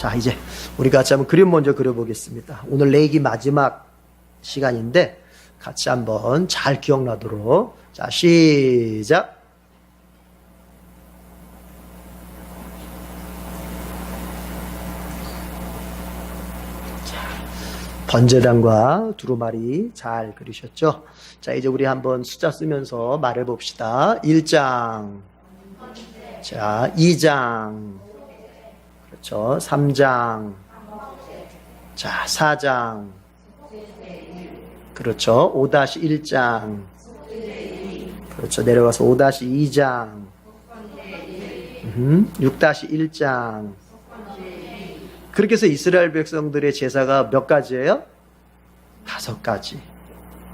자, 이제 우리 같이 한번 그림 먼저 그려보겠습니다. 오늘 레이기 마지막 시간인데 같이 한번 잘 기억나도록. 자, 시작. 번제단과 두루마리 잘 그리셨죠? 자, 이제 우리 한번 숫자 쓰면서 말해봅시다. 1장. 자, 2장. 그렇죠. 3장. 자, 4장. 그렇죠. 5-1장. 그렇죠. 내려가서 5-2장. 6-1장. 그렇게 해서 이스라엘 백성들의 제사가 몇 가지예요? 5가지.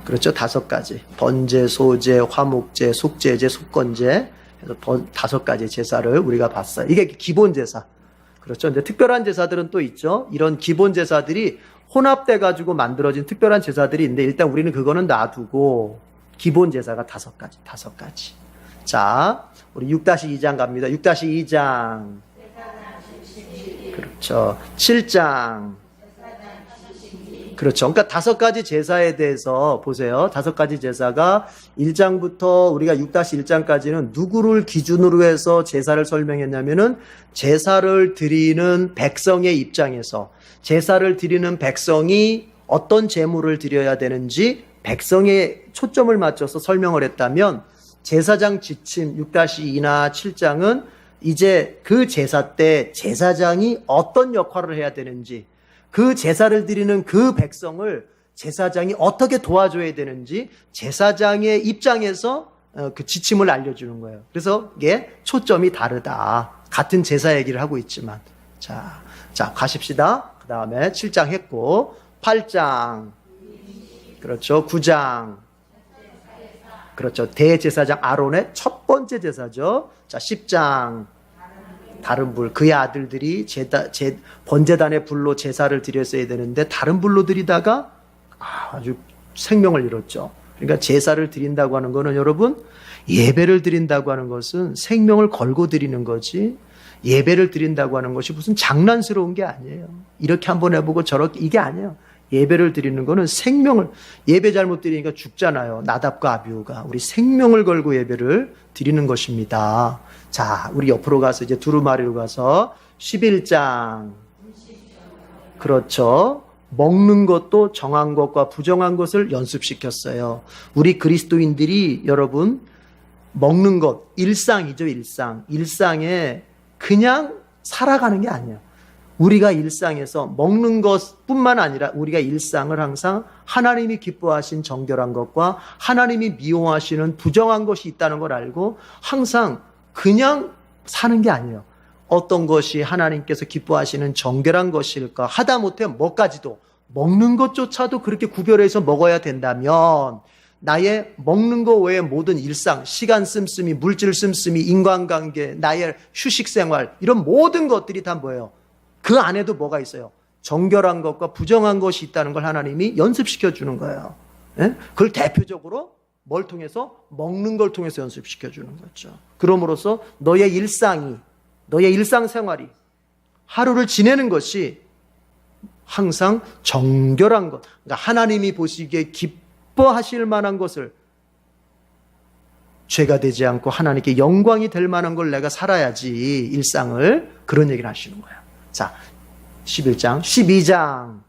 그렇죠. 5가지. 번제, 소제, 화목제, 속제제, 속건제. 해서 5가지 제사를 우리가 봤어요. 이게 기본 제사. 그렇죠. 이제 특별한 제사들은 또 있죠. 이런 기본 제사들이 혼합돼 가지고 만들어진 특별한 제사들이 있는데 일단 우리는 그거는 놔두고 기본 제사가 5가지. 자, 우리 6-2장 갑니다. 6-2장. 그렇죠. 7장. 그렇죠. 그러니까 5가지 제사에 대해서 보세요. 5가지 제사가 1장부터 우리가 6-1장까지는 누구를 기준으로 해서 제사를 설명했냐면은 제사를 드리는 백성의 입장에서 제사를 드리는 백성이 어떤 제물을 드려야 되는지 백성에 초점을 맞춰서 설명을 했다면 제사장 지침 6-2나 7장은 이제 그 제사 때 제사장이 어떤 역할을 해야 되는지 그 제사를 드리는 그 백성을 제사장이 어떻게 도와줘야 되는지 제사장의 입장에서 그 지침을 알려주는 거예요. 그래서 이게 초점이 다르다. 같은 제사 얘기를 하고 있지만. 자, 가십시다. 그 다음에 7장 했고, 8장. 그렇죠. 9장. 그렇죠. 대제사장 아론의 첫 번째 제사죠. 자, 10장. 다른 불, 그의 아들들이 번제단의 불로 제사를 드렸어야 되는데 다른 불로 드리다가 아주 생명을 잃었죠. 그러니까 제사를 드린다고 하는 거는 여러분, 예배를 드린다고 하는 것은 생명을 걸고 드리는 거지, 예배를 드린다고 하는 것이 무슨 장난스러운 게 아니에요. 이렇게 한번 해보고 저렇게, 이게 아니에요. 예배를 드리는 거는 생명을, 예배 잘못 드리니까 죽잖아요. 나답과 아비후가. 우리 생명을 걸고 예배를 드리는 것입니다. 자, 우리 옆으로 가서 이제 두루마리로 가서 11장. 그렇죠. 먹는 것도 정한 것과 부정한 것을 연습시켰어요. 우리 그리스도인들이 여러분, 먹는 것, 일상이죠, 일상. 일상에 그냥 살아가는 게 아니에요. 우리가 일상에서 먹는 것뿐만 아니라 우리가 일상을 항상 하나님이 기뻐하신 정결한 것과 하나님이 미워하시는 부정한 것이 있다는 걸 알고 항상 그냥 사는 게 아니에요. 어떤 것이 하나님께서 기뻐하시는 정결한 것일까? 하다못해 뭐까지도 먹는 것조차도 그렇게 구별해서 먹어야 된다면 나의 먹는 것 외에 모든 일상, 시간 씀씀이, 물질 씀씀이, 인간관계, 나의 휴식생활 이런 모든 것들이 다 뭐예요? 그 안에도 뭐가 있어요? 정결한 것과 부정한 것이 있다는 걸 하나님이 연습시켜 주는 거예요. 예? 그걸 대표적으로 뭘 통해서? 먹는 걸 통해서 연습시켜 주는 거죠. 그럼으로써 너의 일상이, 너의 일상생활이, 하루를 지내는 것이 항상 정결한 것, 그러니까 하나님이 보시기에 기뻐하실 만한 것을, 죄가 되지 않고 하나님께 영광이 될 만한 걸 내가 살아야지, 일상을. 그런 얘기를 하시는 거예요. 자, 11장, 12장.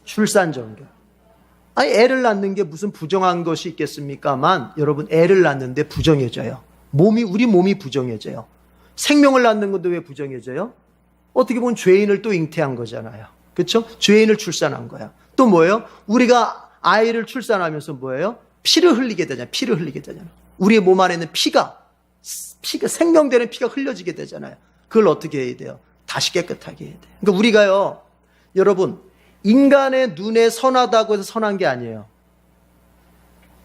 출산 정결. 아니, 애를 낳는 게 무슨 부정한 것이 있겠습니까만, 여러분, 애를 낳는데 부정해져요. 우리 몸이 부정해져요. 생명을 낳는 건데 왜 부정해져요? 어떻게 보면 죄인을 또 잉태한 거잖아요. 그렇죠? 죄인을 출산한 거야. 또 뭐예요? 우리가 아이를 출산하면서 뭐예요? 피를 흘리게 되잖아요. 우리의 몸 안에 있는 피가 생명되는 피가 흘려지게 되잖아요. 그걸 어떻게 해야 돼요? 다시 깨끗하게 해야 돼요. 그러니까 우리가요, 여러분, 인간의 눈에 선하다고 해서 선한 게 아니에요.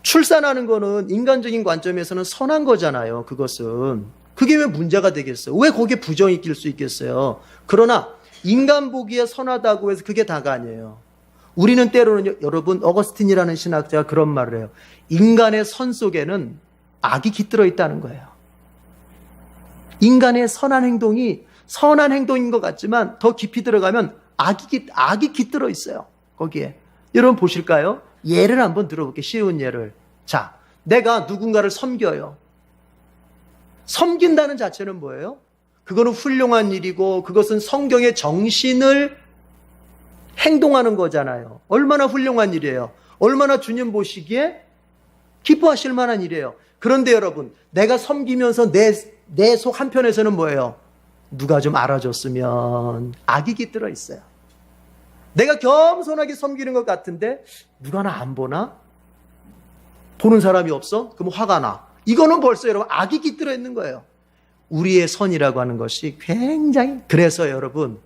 출산하는 거는 인간적인 관점에서는 선한 거잖아요. 그것은. 그게 왜 문제가 되겠어요? 왜 거기에 부정이 낄 수 있겠어요? 그러나 인간 보기에 선하다고 해서 그게 다가 아니에요. 우리는 때로는 여러분, 어거스틴이라는 신학자가 그런 말을 해요. 인간의 선 속에는 악이 깃들어 있다는 거예요. 인간의 선한 행동이 선한 행동인 것 같지만 더 깊이 들어가면 악이 깃들어 있어요. 거기에. 여러분 보실까요? 예를 한번 들어볼게요. 쉬운 예를. 자, 내가 누군가를 섬겨요. 섬긴다는 자체는 뭐예요? 그거는 훌륭한 일이고 그것은 성경의 정신을 행동하는 거잖아요. 얼마나 훌륭한 일이에요. 얼마나 주님 보시기에 기뻐하실 만한 일이에요. 그런데 여러분, 내가 섬기면서 내 속 한편에서는 뭐예요? 누가 좀 알아줬으면 악이 깃들어 있어요. 내가 겸손하게 섬기는 것 같은데 누가 나 안 보나? 보는 사람이 없어? 그럼 화가 나. 이거는 벌써 여러분 악이 깃들어 있는 거예요. 우리의 선이라고 하는 것이 굉장히, 그래서 여러분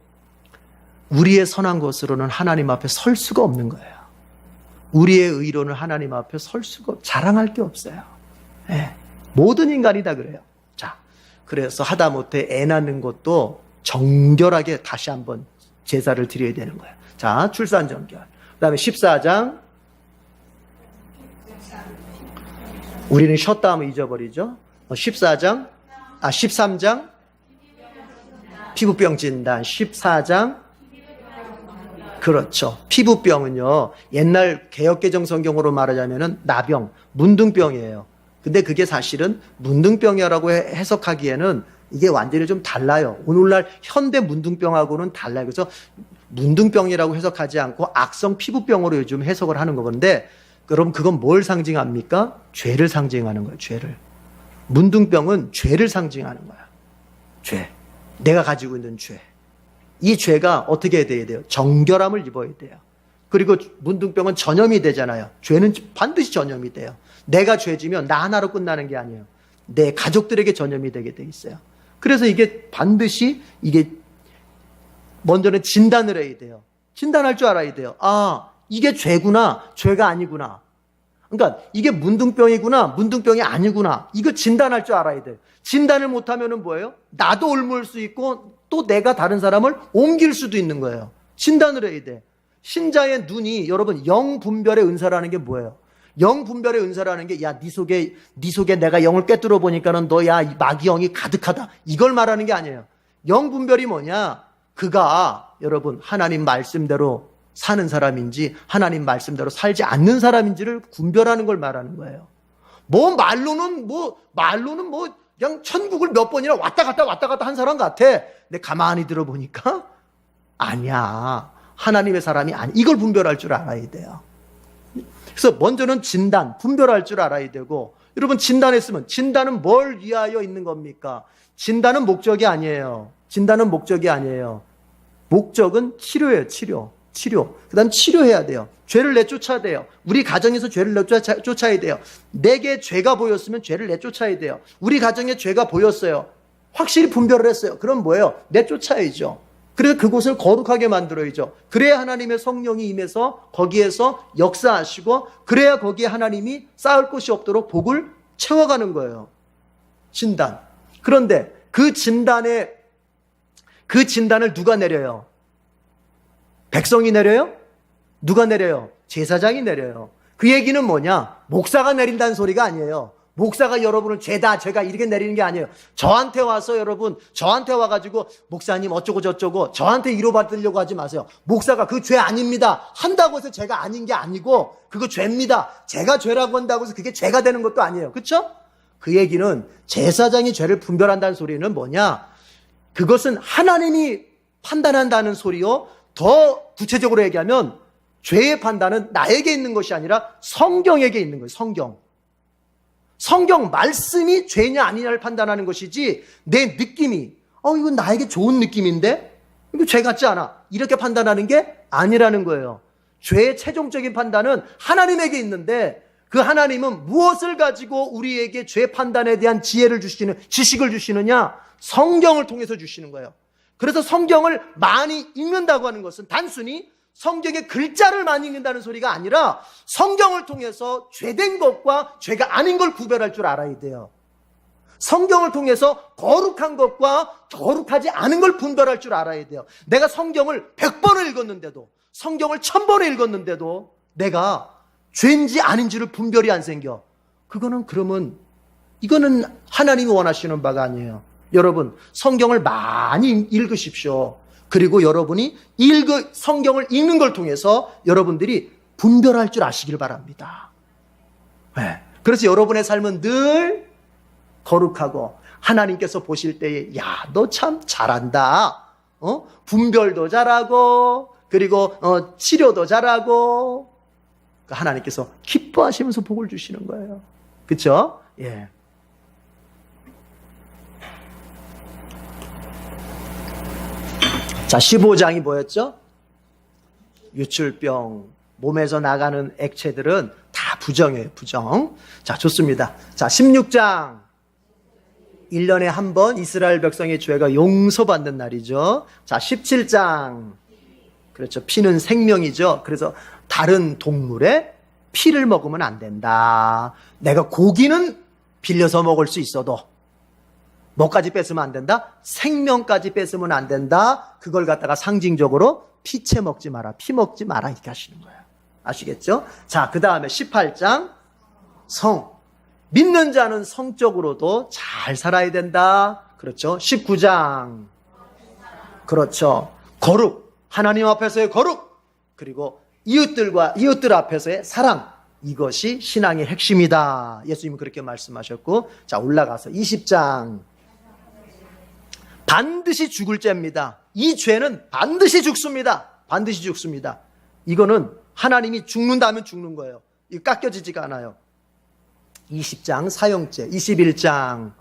우리의 선한 것으로는 하나님 앞에 설 수가 없는 거예요. 우리의 의로는 하나님 앞에 설 수가, 자랑할 게 없어요. 네. 모든 인간이 다 그래요. 자, 그래서 하다못해 애 낳는 것도 정결하게 다시 한번 제사를 드려야 되는 거예요. 자, 출산 정결. 그 다음에 14장. 우리는 쉬었다 하면 잊어버리죠. 13장. 피부병 진단. 14장. 그렇죠. 피부병은요, 옛날 개역개정 성경으로 말하자면은 나병, 문둥병이에요. 근데 그게 사실은 문둥병이라고 해석하기에는 이게 완전히 좀 달라요. 오늘날 현대 문둥병하고는 달라요. 그래서 문둥병이라고 해석하지 않고 악성 피부병으로 요즘 해석을 하는 거건데, 그럼 그건 뭘 상징합니까? 죄를 상징하는 거예요. 죄를. 문둥병은 죄를 상징하는 거야. 죄. 내가 가지고 있는 죄. 이 죄가 어떻게 돼야 돼요? 정결함을 입어야 돼요. 그리고 문둥병은 전염이 되잖아요. 죄는 반드시 전염이 돼요. 내가 죄지면 나 하나로 끝나는 게 아니에요. 내 가족들에게 전염이 되게 돼 있어요. 그래서 이게 반드시 이게 먼저는 진단을 해야 돼요. 진단할 줄 알아야 돼요. 아, 이게 죄구나, 죄가 아니구나. 그러니까 이게 문둥병이구나, 문둥병이 아니구나. 이거 진단할 줄 알아야 돼요. 진단을 못하면은 뭐예요? 나도 옮을 수 있고 또 내가 다른 사람을 옮길 수도 있는 거예요. 진단을 해야 돼. 신자의 눈이, 여러분, 영분별의 은사라는 게 뭐예요? 영분별의 은사라는 게, 야, 네 속에 내가 영을 꿰뚫어 보니까는 너야 마귀 영이 가득하다. 이걸 말하는 게 아니에요. 영분별이 뭐냐? 그가 여러분 하나님 말씀대로 사는 사람인지 하나님 말씀대로 살지 않는 사람인지를 분별하는 걸 말하는 거예요. 말로는 그냥 천국을 몇 번이나 왔다 갔다 한 사람 같아. 근데 가만히 들어보니까 아니야. 하나님의 사람이 아니. 이걸 분별할 줄 알아야 돼요. 그래서 먼저는 진단, 분별할 줄 알아야 되고, 여러분 진단했으면, 진단은 뭘 위하여 있는 겁니까? 진단은 목적이 아니에요. 진단은 목적이 아니에요. 목적은 치료예요. 치료. 그 다음 치료해야 돼요. 죄를 내쫓아야 돼요. 우리 가정에서 죄를 내쫓아야 돼요. 내게 죄가 보였으면 죄를 내쫓아야 돼요. 우리 가정에 죄가 보였어요. 확실히 분별을 했어요. 그럼 뭐예요? 내쫓아야죠. 그래서 그곳을 거룩하게 만들어야죠. 그래야 하나님의 성령이 임해서 거기에서 역사하시고, 그래야 거기에 하나님이 쌓을 곳이 없도록 복을 채워가는 거예요. 진단. 그런데 그 진단을 누가 내려요? 백성이 내려요? 누가 내려요? 제사장이 내려요. 그 얘기는 뭐냐? 목사가 내린다는 소리가 아니에요. 목사가 여러분을 죄가 이렇게 내리는 게 아니에요. 저한테 와가지고 목사님 어쩌고 저쩌고 저한테 위로받으려고 하지 마세요. 목사가 그 죄 아닙니다 한다고 해서 죄가 아닌 게 아니고, 그거 죄입니다. 제가 죄라고 한다고 해서 그게 죄가 되는 것도 아니에요. 그렇죠? 그 얘기는 제사장이 죄를 분별한다는 소리는 뭐냐? 그것은 하나님이 판단한다는 소리요. 더 구체적으로 얘기하면 죄의 판단은 나에게 있는 것이 아니라 성경에게 있는 거예요. 성경 말씀이 죄냐 아니냐를 판단하는 것이지, 내 느낌이 이건 나에게 좋은 느낌인데 이거 죄 같지 않아, 이렇게 판단하는 게 아니라는 거예요. 죄의 최종적인 판단은 하나님에게 있는데, 그 하나님은 무엇을 가지고 우리에게 죄 판단에 대한 지식을 주시느냐? 성경을 통해서 주시는 거예요. 그래서 성경을 많이 읽는다고 하는 것은 단순히 성경의 글자를 많이 읽는다는 소리가 아니라, 성경을 통해서 죄된 것과 죄가 아닌 걸 구별할 줄 알아야 돼요. 성경을 통해서 거룩한 것과 거룩하지 않은 걸 분별할 줄 알아야 돼요. 내가 성경을 100번을 읽었는데도, 성경을 1000번을 읽었는데도 내가 죄인지 아닌지를 분별이 안 생겨. 그러면 이거는 하나님이 원하시는 바가 아니에요. 여러분, 성경을 많이 읽으십시오. 그리고 여러분이 성경을 읽는 걸 통해서 여러분들이 분별할 줄 아시길 바랍니다. 네. 그래서 여러분의 삶은 늘 거룩하고 하나님께서 보실 때에 야, 너 참 잘한다. 분별도 잘하고 그리고 치료도 잘하고 하나님께서 기뻐하시면서 복을 주시는 거예요. 그렇죠? 예. 자, 15장이 뭐였죠? 유출병. 몸에서 나가는 액체들은 다 부정이에요. 부정. 자, 좋습니다. 자, 16장. 1년에 한 번 이스라엘 백성의 죄가 용서받는 날이죠. 자, 17장. 그렇죠. 피는 생명이죠. 그래서 다른 동물의 피를 먹으면 안 된다. 내가 고기는 빌려서 먹을 수 있어도 뭐까지 뺏으면 안 된다? 생명까지 뺏으면 안 된다. 그걸 갖다가 상징적으로 피채 먹지 마라. 피 먹지 마라. 이렇게 하시는 거예요. 아시겠죠? 자, 그 다음에 18장. 성. 믿는 자는 성적으로도 잘 살아야 된다. 그렇죠? 19장. 그렇죠. 거룩. 하나님 앞에서의 거룩. 그리고 이웃들 앞에서의 사랑. 이것이 신앙의 핵심이다. 예수님은 그렇게 말씀하셨고, 자, 올라가서 20장. 반드시 죽을 죄입니다. 이 죄는 반드시 죽습니다. 반드시 죽습니다. 이거는 하나님이 죽는다면 죽는 거예요. 이거 깎여지지가 않아요. 20장 사형죄. 21장.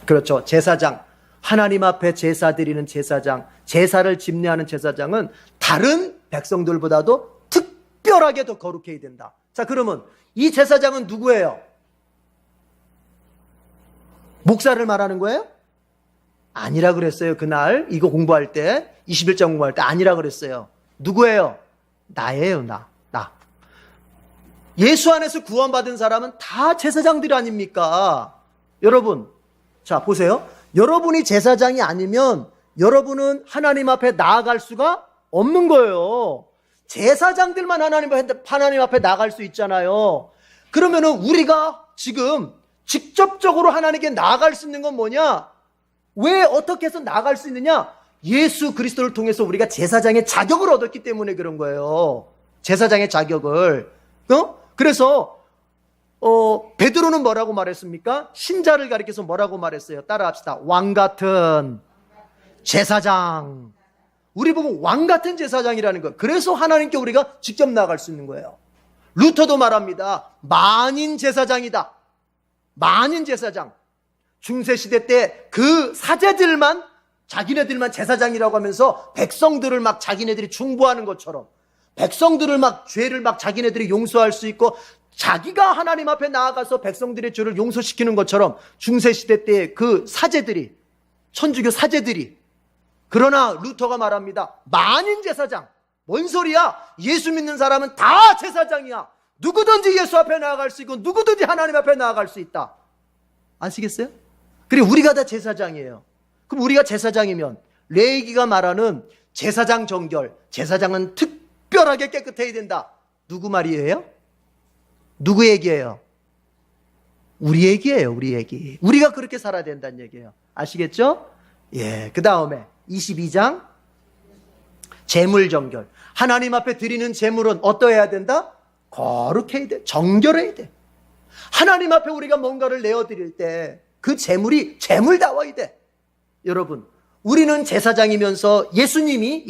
그렇죠. 제사장. 하나님 앞에 제사 드리는 제사장, 제사를 집례하는 제사장은 다른 백성들보다도 특별하게 더 거룩해야 된다. 자, 그러면 이 제사장은 누구예요? 목사를 말하는 거예요? 아니라 그랬어요. 그날 이거 공부할 때 21장 공부할 때 아니라 그랬어요. 누구예요? 나예요. 나. 예수 안에서 구원받은 사람은 다 제사장들 아닙니까? 여러분, 자 보세요. 여러분이 제사장이 아니면 여러분은 하나님 앞에 나아갈 수가 없는 거예요. 제사장들만 하나님 앞에 나아갈 수 있잖아요. 그러면은 우리가 지금 직접적으로 하나님께 나아갈 수 있는 건 뭐냐? 왜 어떻게 해서 나아갈 수 있느냐? 예수 그리스도를 통해서 우리가 제사장의 자격을 얻었기 때문에 그런 거예요. 제사장의 자격을. 그래서 베드로는 뭐라고 말했습니까? 신자를 가리켜서 뭐라고 말했어요? 따라합시다. 왕 같은 제사장. 우리 보고 왕 같은 제사장이라는 거예요. 그래서 하나님께 우리가 직접 나아갈 수 있는 거예요. 루터도 말합니다. 만인 제사장이다. 만인 제사장. 중세시대 때 그 사제들만 자기네들만 제사장이라고 하면서 백성들을 막 자기네들이 중보하는 것처럼 백성들을 막 죄를 막 자기네들이 용서할 수 있고 자기가 하나님 앞에 나아가서 백성들의 죄를 용서시키는 것처럼 중세시대 때 그 사제들이 천주교 사제들이 그러나 루터가 말합니다. 만인 제사장. 뭔 소리야? 예수 믿는 사람은 다 제사장이야. 누구든지 예수 앞에 나아갈 수 있고 누구든지 하나님 앞에 나아갈 수 있다. 아시겠어요? 그리고 우리가 다 제사장이에요. 그럼 우리가 제사장이면 레위기가 말하는 제사장 정결, 제사장은 특별하게 깨끗해야 된다. 누구 말이에요? 누구 얘기예요? 우리 얘기예요. 우리 얘기. 우리가 그렇게 살아야 된다는 얘기예요. 아시겠죠? 예. 그 다음에 22장 제물 정결. 하나님 앞에 드리는 제물은 어떠해야 된다? 거룩해야 돼. 정결해야 돼. 하나님 앞에 우리가 뭔가를 내어드릴 때 그 제물이 제물다워야 돼. 여러분, 우리는 제사장이면서 예수님이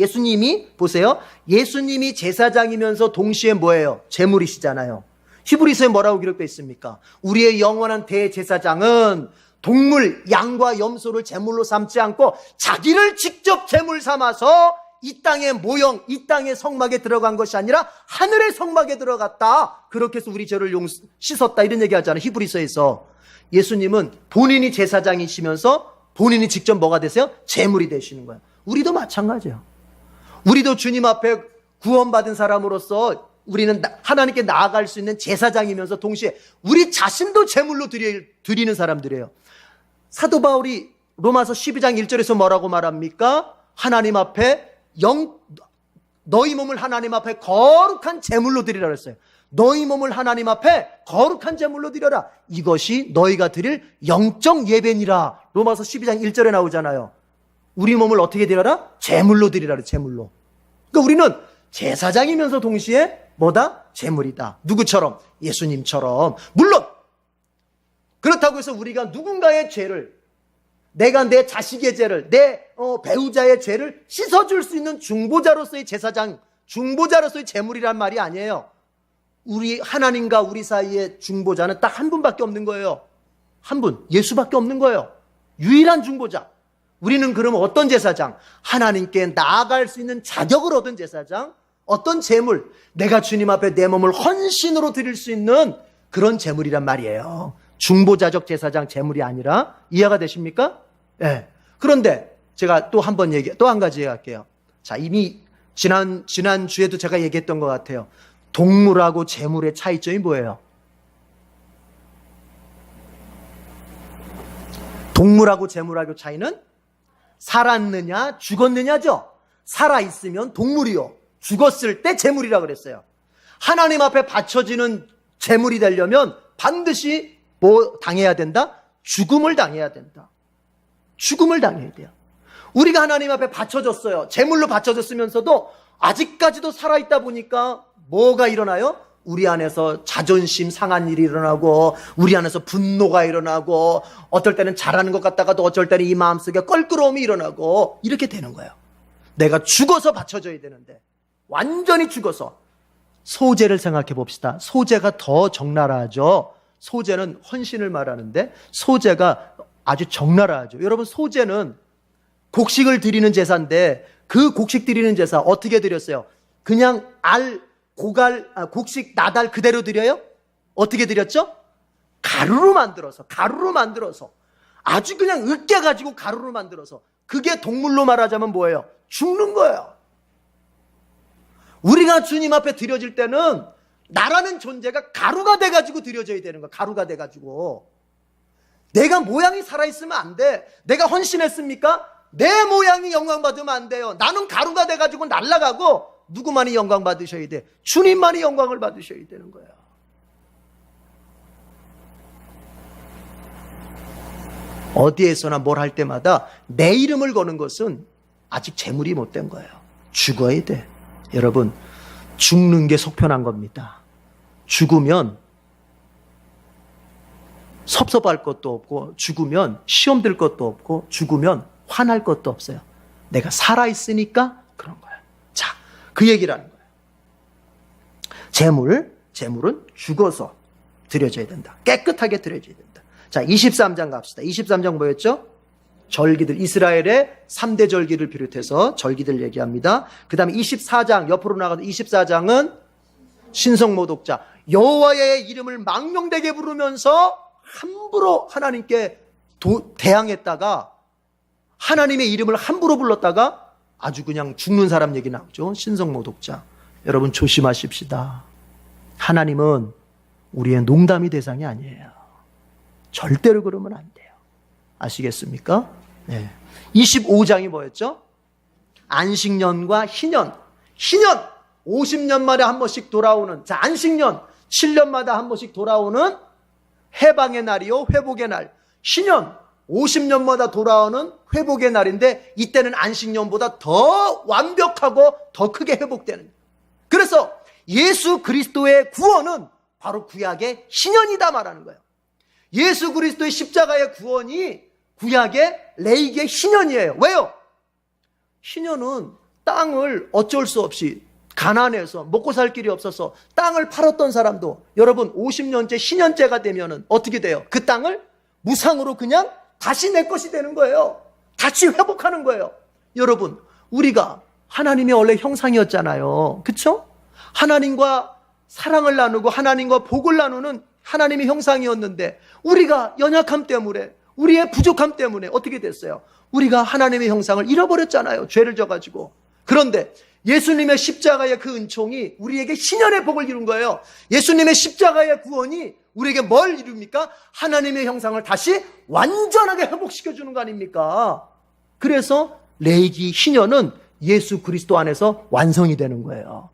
보세요. 예수님이 제사장이면서 동시에 뭐예요? 제물이시잖아요. 히브리서에 뭐라고 기록되어 있습니까? 우리의 영원한 대제사장은 동물, 양과 염소를 제물로 삼지 않고 자기를 직접 제물 삼아서 이 땅의 모형, 이 땅의 성막에 들어간 것이 아니라 하늘의 성막에 들어갔다. 그렇게 해서 우리 죄를 씻었다. 이런 얘기 하잖아요. 히브리서에서. 예수님은 본인이 제사장이시면서 본인이 직접 뭐가 되세요? 제물이 되시는 거예요. 우리도 마찬가지예요. 우리도 주님 앞에 구원받은 사람으로서 우리는 하나님께 나아갈 수 있는 제사장이면서 동시에 우리 자신도 제물로 드리는 사람들이에요. 사도 바울이 로마서 12장 1절에서 뭐라고 말합니까? 하나님 앞에 너희 몸을 하나님 앞에 거룩한 제물로 드리라고 했어요. 너희 몸을 하나님 앞에 거룩한 제물로 드려라. 이것이 너희가 드릴 영적 예배니라. 로마서 12장 1절에 나오잖아요. 우리 몸을 어떻게 드려라? 제물로 드리라. 제물로. 그러니까 우리는 제사장이면서 동시에 뭐다? 제물이다. 누구처럼? 예수님처럼. 물론 그렇다고 해서 우리가 누군가의 죄를, 내가 내 자식의 죄를, 내 배우자의 죄를 씻어줄 수 있는 중보자로서의 제사장, 중보자로서의 제물이란 말이 아니에요. 우리 하나님과 우리 사이의 중보자는 딱 한 분밖에 없는 거예요. 한 분, 예수밖에 없는 거예요. 유일한 중보자. 우리는 그러면 어떤 제사장? 하나님께 나아갈 수 있는 자격을 얻은 제사장, 어떤 제물, 내가 주님 앞에 내 몸을 헌신으로 드릴 수 있는 그런 제물이란 말이에요. 중보자적 제사장 제물이 아니라. 이해가 되십니까? 네. 그런데 제가 또 한 가지 얘기할게요. 자, 이미 지난 주에도 제가 얘기했던 것 같아요. 동물하고 제물의 차이점이 뭐예요? 동물하고 제물하고 차이는 살았느냐 죽었느냐죠. 살아있으면 동물이요, 죽었을 때 제물이라고 그랬어요. 하나님 앞에 바쳐지는 제물이 되려면 반드시 뭐 당해야 된다? 죽음을 당해야 된다. 죽음을 당해야 돼요. 우리가 하나님 앞에 바쳐졌어요. 제물로 바쳐졌으면서도 아직까지도 살아있다 보니까 뭐가 일어나요? 우리 안에서 자존심 상한 일이 일어나고, 우리 안에서 분노가 일어나고, 어떨 때는 잘하는 것 같다가도 어쩔 때는 이 마음속에 껄끄러움이 일어나고, 이렇게 되는 거예요. 내가 죽어서 바쳐져야 되는데, 완전히 죽어서. 소제를 생각해 봅시다. 소제가 더 적나라하죠. 소제는 헌신을 말하는데 소제가 아주 적나라하죠. 여러분, 소제는 곡식을 드리는 제사인데, 그 곡식 드리는 제사 어떻게 드렸어요? 그냥 곡식 나달 그대로 드려요? 어떻게 드렸죠? 가루로 만들어서 아주 그냥 으깨가지고 가루로 만들어서. 그게 동물로 말하자면 뭐예요? 죽는 거예요. 우리가 주님 앞에 드려질 때는 나라는 존재가 가루가 돼가지고 드려져야 되는 거야. 가루가 돼가지고. 내가 모양이 살아있으면 안 돼. 내가 헌신했습니까? 내 모양이 영광받으면 안 돼요. 나는 가루가 돼가지고 날아가고, 누구만이 영광 받으셔야 돼? 주님만이 영광을 받으셔야 되는 거예요. 어디에서나 뭘 할 때마다 내 이름을 거는 것은 아직 재물이 못 된 거예요. 죽어야 돼. 여러분, 죽는 게 속편한 겁니다. 죽으면 섭섭할 것도 없고, 죽으면 시험 들 것도 없고, 죽으면 화날 것도 없어요. 내가 살아있으니까 그런 거예요. 자, 그 얘기를 하는 거예요. 재물은 죽어서 드려져야 된다. 깨끗하게 드려져야 된다. 자, 23장 갑시다. 23장 뭐였죠? 절기들, 이스라엘의 3대 절기를 비롯해서 절기들 얘기합니다. 그 다음에 24장, 옆으로 나가서 24장은 신성모독자, 여호와의 이름을 망명되게 부르면서 함부로 하나님께 대항했다가, 하나님의 이름을 함부로 불렀다가 아주 그냥 죽는 사람 얘기 나오죠. 신성모독자. 여러분, 조심하십시다. 하나님은 우리의 농담이 대상이 아니에요. 절대로 그러면 안 돼요. 아시겠습니까? 네. 25장이 뭐였죠? 안식년과 희년. 50년 만에 한 번씩 돌아오는, 자, 안식년 7년마다 한 번씩 돌아오는 해방의 날이요, 회복의 날. 희년 50년마다 돌아오는 회복의 날인데, 이때는 안식년보다 더 완벽하고 더 크게 회복되는. 그래서 예수 그리스도의 구원은 바로 구약의 희년이다 말하는 거예요. 예수 그리스도의 십자가의 구원이 구약의 레이기의 희년이에요. 왜요? 희년은 땅을 어쩔 수 없이 가난해서 먹고 살 길이 없어서 땅을 팔았던 사람도, 여러분, 50년째 희년째가 되면은 어떻게 돼요? 그 땅을 무상으로 그냥 다시 내 것이 되는 거예요. 다시 회복하는 거예요. 여러분, 우리가 하나님의 원래 형상이었잖아요. 그렇죠? 하나님과 사랑을 나누고 하나님과 복을 나누는 하나님의 형상이었는데, 우리가 연약함 때문에, 우리의 부족함 때문에 어떻게 됐어요? 우리가 하나님의 형상을 잃어버렸잖아요. 죄를 져가지고. 그런데 예수님의 십자가의 그 은총이 우리에게 희년의 복을 이룬 거예요. 예수님의 십자가의 구원이 우리에게 뭘 이룹니까? 하나님의 형상을 다시 완전하게 회복시켜주는 거 아닙니까? 그래서 레이기 희년은 예수 그리스도 안에서 완성이 되는 거예요.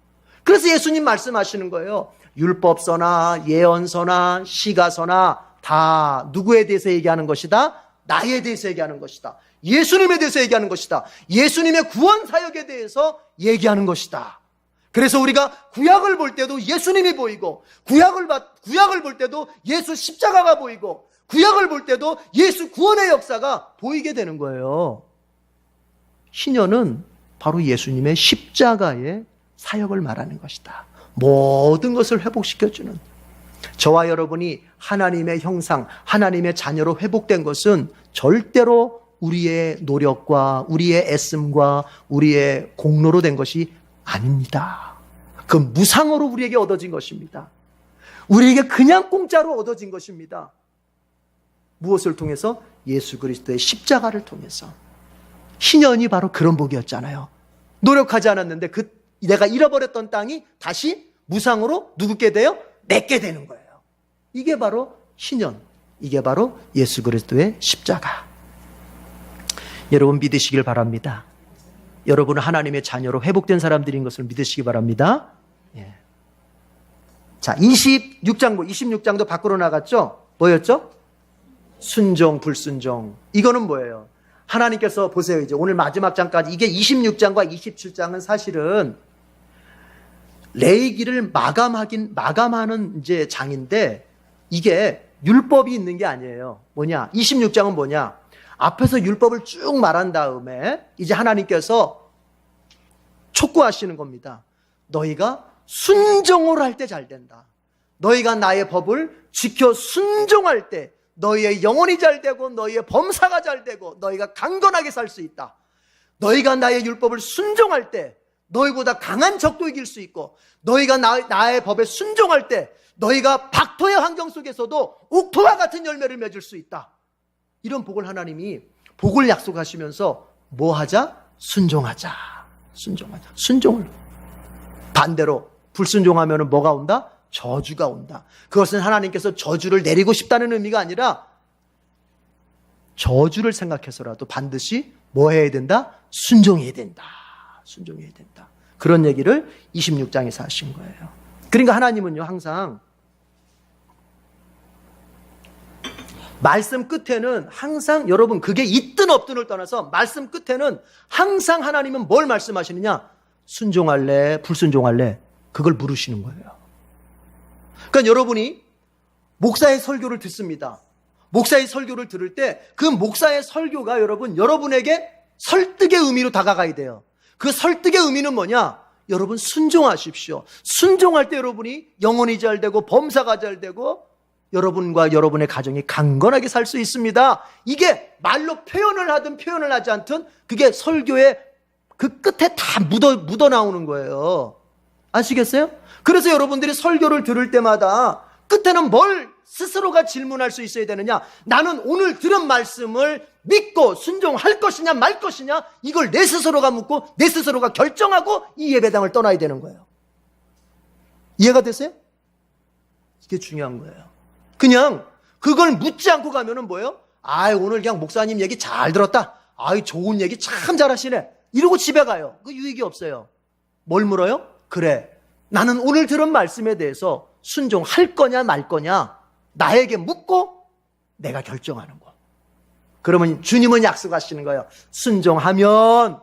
그래서 예수님 말씀하시는 거예요. 율법서나 예언서나 시가서나 다 누구에 대해서 얘기하는 것이다? 나에 대해서 얘기하는 것이다. 예수님에 대해서 얘기하는 것이다. 예수님의 구원 사역에 대해서 얘기하는 것이다. 그래서 우리가 구약을 볼 때도 예수님이 보이고, 구약을 볼 때도 예수 십자가가 보이고, 구약을 볼 때도 예수 구원의 역사가 보이게 되는 거예요. 희년은 바로 예수님의 십자가의 사역을 말하는 것이다. 모든 것을 회복시켜주는, 저와 여러분이 하나님의 형상, 하나님의 자녀로 회복된 것은 절대로 우리의 노력과 우리의 애씀과 우리의 공로로 된 것이 아닙니다. 그 무상으로 우리에게 얻어진 것입니다. 우리에게 그냥 공짜로 얻어진 것입니다. 무엇을 통해서? 예수 그리스도의 십자가를 통해서. 희년이 바로 그런 복이었잖아요. 노력하지 않았는데 내가 잃어버렸던 땅이 다시 무상으로 누구께 돼요? 내게 되는 거예요. 이게 바로 희년, 이게 바로 예수 그리스도의 십자가. 여러분 믿으시길 바랍니다. 여러분은 하나님의 자녀로 회복된 사람들인 것을 믿으시기 바랍니다. 예. 자, 26장도 밖으로 나갔죠? 뭐였죠? 순종, 불순종. 이거는 뭐예요? 하나님께서 보세요. 이제 오늘 마지막 장까지, 이게 26장과 27장은 사실은 레위기를 마감하는 이제 장인데, 이게 율법이 있는 게 아니에요. 뭐냐? 26장은 뭐냐? 앞에서 율법을 쭉 말한 다음에 이제 하나님께서 촉구하시는 겁니다. 너희가 순종을 할 때 잘 된다. 너희가 나의 법을 지켜 순종할 때 너희의 영혼이 잘 되고 너희의 범사가 잘 되고 너희가 강건하게 살 수 있다. 너희가 나의 율법을 순종할 때 너희보다 강한 적도 이길 수 있고, 너희가 나의 법에 순종할 때 너희가 박토의 환경 속에서도 옥토와 같은 열매를 맺을 수 있다. 이런 복을 하나님이 복을 약속하시면서 뭐 하자? 순종하자. 순종을. 반대로 불순종하면 뭐가 온다? 저주가 온다. 그것은 하나님께서 저주를 내리고 싶다는 의미가 아니라 저주를 생각해서라도 반드시 뭐 해야 된다? 순종해야 된다. 그런 얘기를 26장에서 하신 거예요. 그러니까 하나님은요, 항상 말씀 끝에는 항상, 여러분 그게 있든 없든을 떠나서 말씀 끝에는 항상 하나님은 뭘 말씀하시느냐? 순종할래? 불순종할래? 그걸 물으시는 거예요. 그러니까 여러분이 목사의 설교를 듣습니다. 목사의 설교를 들을 때 그 목사의 설교가 여러분에게 설득의 의미로 다가가야 돼요. 그 설득의 의미는 뭐냐? 여러분 순종하십시오. 순종할 때 여러분이 영혼이 잘 되고 범사가 잘 되고 여러분과 여러분의 가정이 강건하게 살 수 있습니다. 이게 말로 표현을 하든 표현을 하지 않든 그게 설교의 그 끝에 다 묻어 나오는 거예요. 아시겠어요? 그래서 여러분들이 설교를 들을 때마다 끝에는 뭘 스스로가 질문할 수 있어야 되느냐? 나는 오늘 들은 말씀을 믿고 순종할 것이냐 말 것이냐? 이걸 내 스스로가 묻고 내 스스로가 결정하고 이 예배당을 떠나야 되는 거예요. 이해가 되세요? 이게 중요한 거예요. 그냥 그걸 묻지 않고 가면은 뭐예요? 오늘 그냥 목사님 얘기 잘 들었다. 좋은 얘기 참 잘하시네. 이러고 집에 가요. 그 유익이 없어요. 뭘 물어요? 그래, 나는 오늘 들은 말씀에 대해서 순종할 거냐 말 거냐 나에게 묻고 내가 결정하는 거. 그러면 주님은 약속하시는 거예요. 순종하면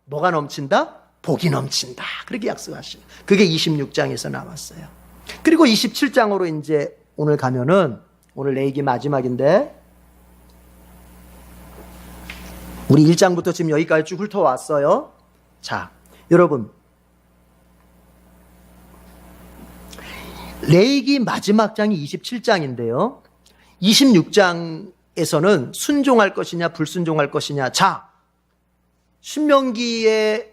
뭐가 넘친다? 복이 넘친다. 그렇게 약속하시는 거예요. 그게 26장에서 나왔어요. 그리고 27장으로 이제 오늘 가면은, 오늘 레위기 마지막인데 우리 1장부터 지금 여기까지 쭉 훑어왔어요. 자, 여러분, 레위기 마지막 장이 27장인데요 26장에서는 순종할 것이냐 불순종할 것이냐. 자, 신명기의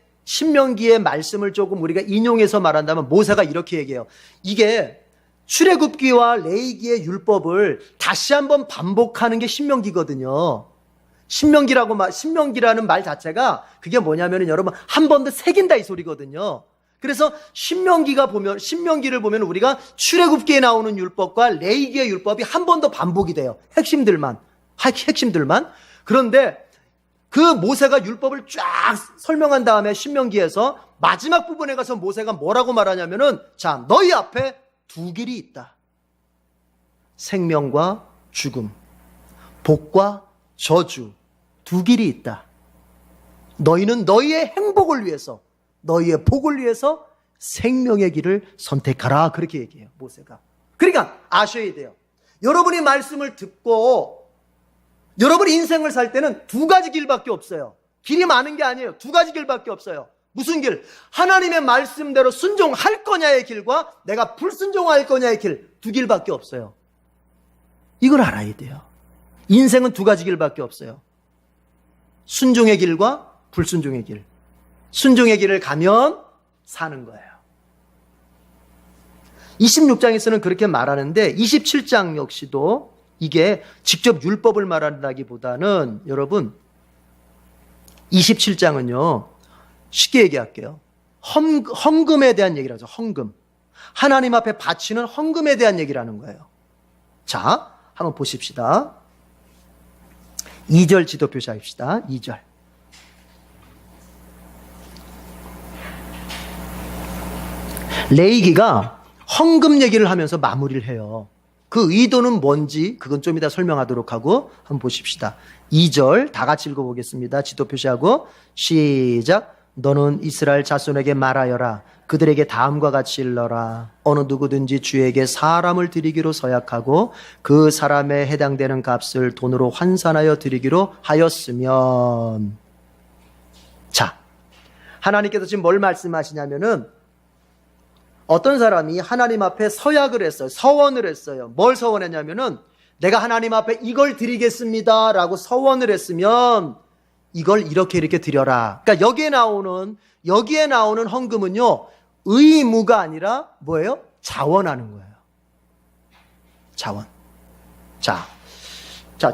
말씀을 조금 우리가 인용해서 말한다면 모세가 이렇게 얘기해요. 이게 출애굽기와 레위기의 율법을 다시 한번 반복하는 게 신명기거든요. 신명기라는 말 자체가 그게 뭐냐면은 여러분 한 번 더 새긴다 이 소리거든요. 그래서 신명기를 보면 우리가 출애굽기에 나오는 율법과 레위기의 율법이 한 번 더 반복이 돼요. 핵심들만. 그런데 그 모세가 율법을 쫙 설명한 다음에 신명기에서 마지막 부분에 가서 모세가 뭐라고 말하냐면은, 자, 너희 앞에 두 길이 있다. 생명과 죽음, 복과 저주, 두 길이 있다. 너희는 너희의 행복을 위해서, 너희의 복을 위해서 생명의 길을 선택하라. 그렇게 얘기해요, 모세가. 그러니까 아셔야 돼요. 여러분이 말씀을 듣고 여러분 인생을 살 때는 두 가지 길밖에 없어요. 길이 많은 게 아니에요. 두 가지 길밖에 없어요. 무슨 길? 하나님의 말씀대로 순종할 거냐의 길과 내가 불순종할 거냐의 길, 두 길밖에 없어요. 이걸 알아야 돼요. 인생은 두 가지 길밖에 없어요. 순종의 길과 불순종의 길. 순종의 길을 가면 사는 거예요. 26장에서는 그렇게 말하는데 27장 역시도 이게 직접 율법을 말한다기보다는 여러분 27장은요 쉽게 얘기할게요. 헌금에 대한 얘기를 하죠. 헌금. 하나님 앞에 바치는 헌금에 대한 얘기를 하는 거예요. 자, 한번 보십시다. 2절 지도 표시합시다. 2절. 레위기가 헌금 얘기를 하면서 마무리를 해요. 그 의도는 뭔지 그건 좀 이따 설명하도록 하고 한번 보십시다. 2절 다 같이 읽어보겠습니다. 지도 표시하고 시작. 너는 이스라엘 자손에게 말하여라. 그들에게 다음과 같이 일러라. 어느 누구든지 주에게 사람을 드리기로 서약하고 그 사람에 해당되는 값을 돈으로 환산하여 드리기로 하였으면. 자, 하나님께서 지금 뭘 말씀하시냐면은 어떤 사람이 하나님 앞에 서약을 했어요. 서원을 했어요. 뭘 서원했냐면은 내가 하나님 앞에 이걸 드리겠습니다 라고 서원을 했으면 이걸 이렇게 드려라. 그러니까 여기에 나오는 헌금은요 의무가 아니라 뭐예요? 자원하는 거예요. 자원. 자,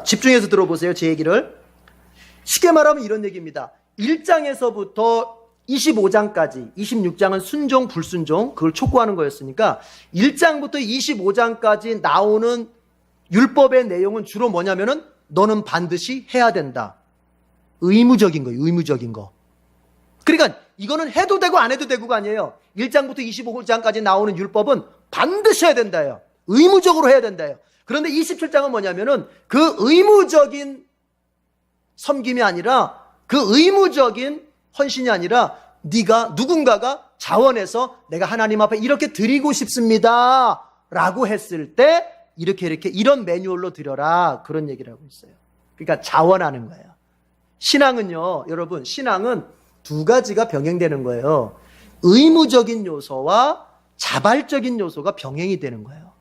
집중해서 들어보세요. 제 얘기를. 쉽게 말하면 이런 얘기입니다. 1장에서부터 25장까지, 26장은 순종, 불순종, 그걸 촉구하는 거였으니까 1장부터 25장까지 나오는 율법의 내용은 주로 뭐냐면은 너는 반드시 해야 된다. 의무적인 거예요, 의무적인 거. 그러니까 이거는 해도 되고 안 해도 되고가 아니에요. 1장부터 25장까지 나오는 율법은 반드시 해야 된다요. 의무적으로 해야 된다요. 그런데 27장은 뭐냐면은 그 의무적인 섬김이 아니라 그 의무적인 헌신이 아니라 누군가가 자원해서 내가 하나님 앞에 이렇게 드리고 싶습니다 라고 했을 때 이렇게 이런 매뉴얼로 드려라 그런 얘기를 하고 있어요. 그러니까 자원하는 거예요. 신앙은요 여러분 신앙은 두 가지가 병행되는 거예요. 의무적인 요소와 자발적인 요소가 병행이 되는 거예요.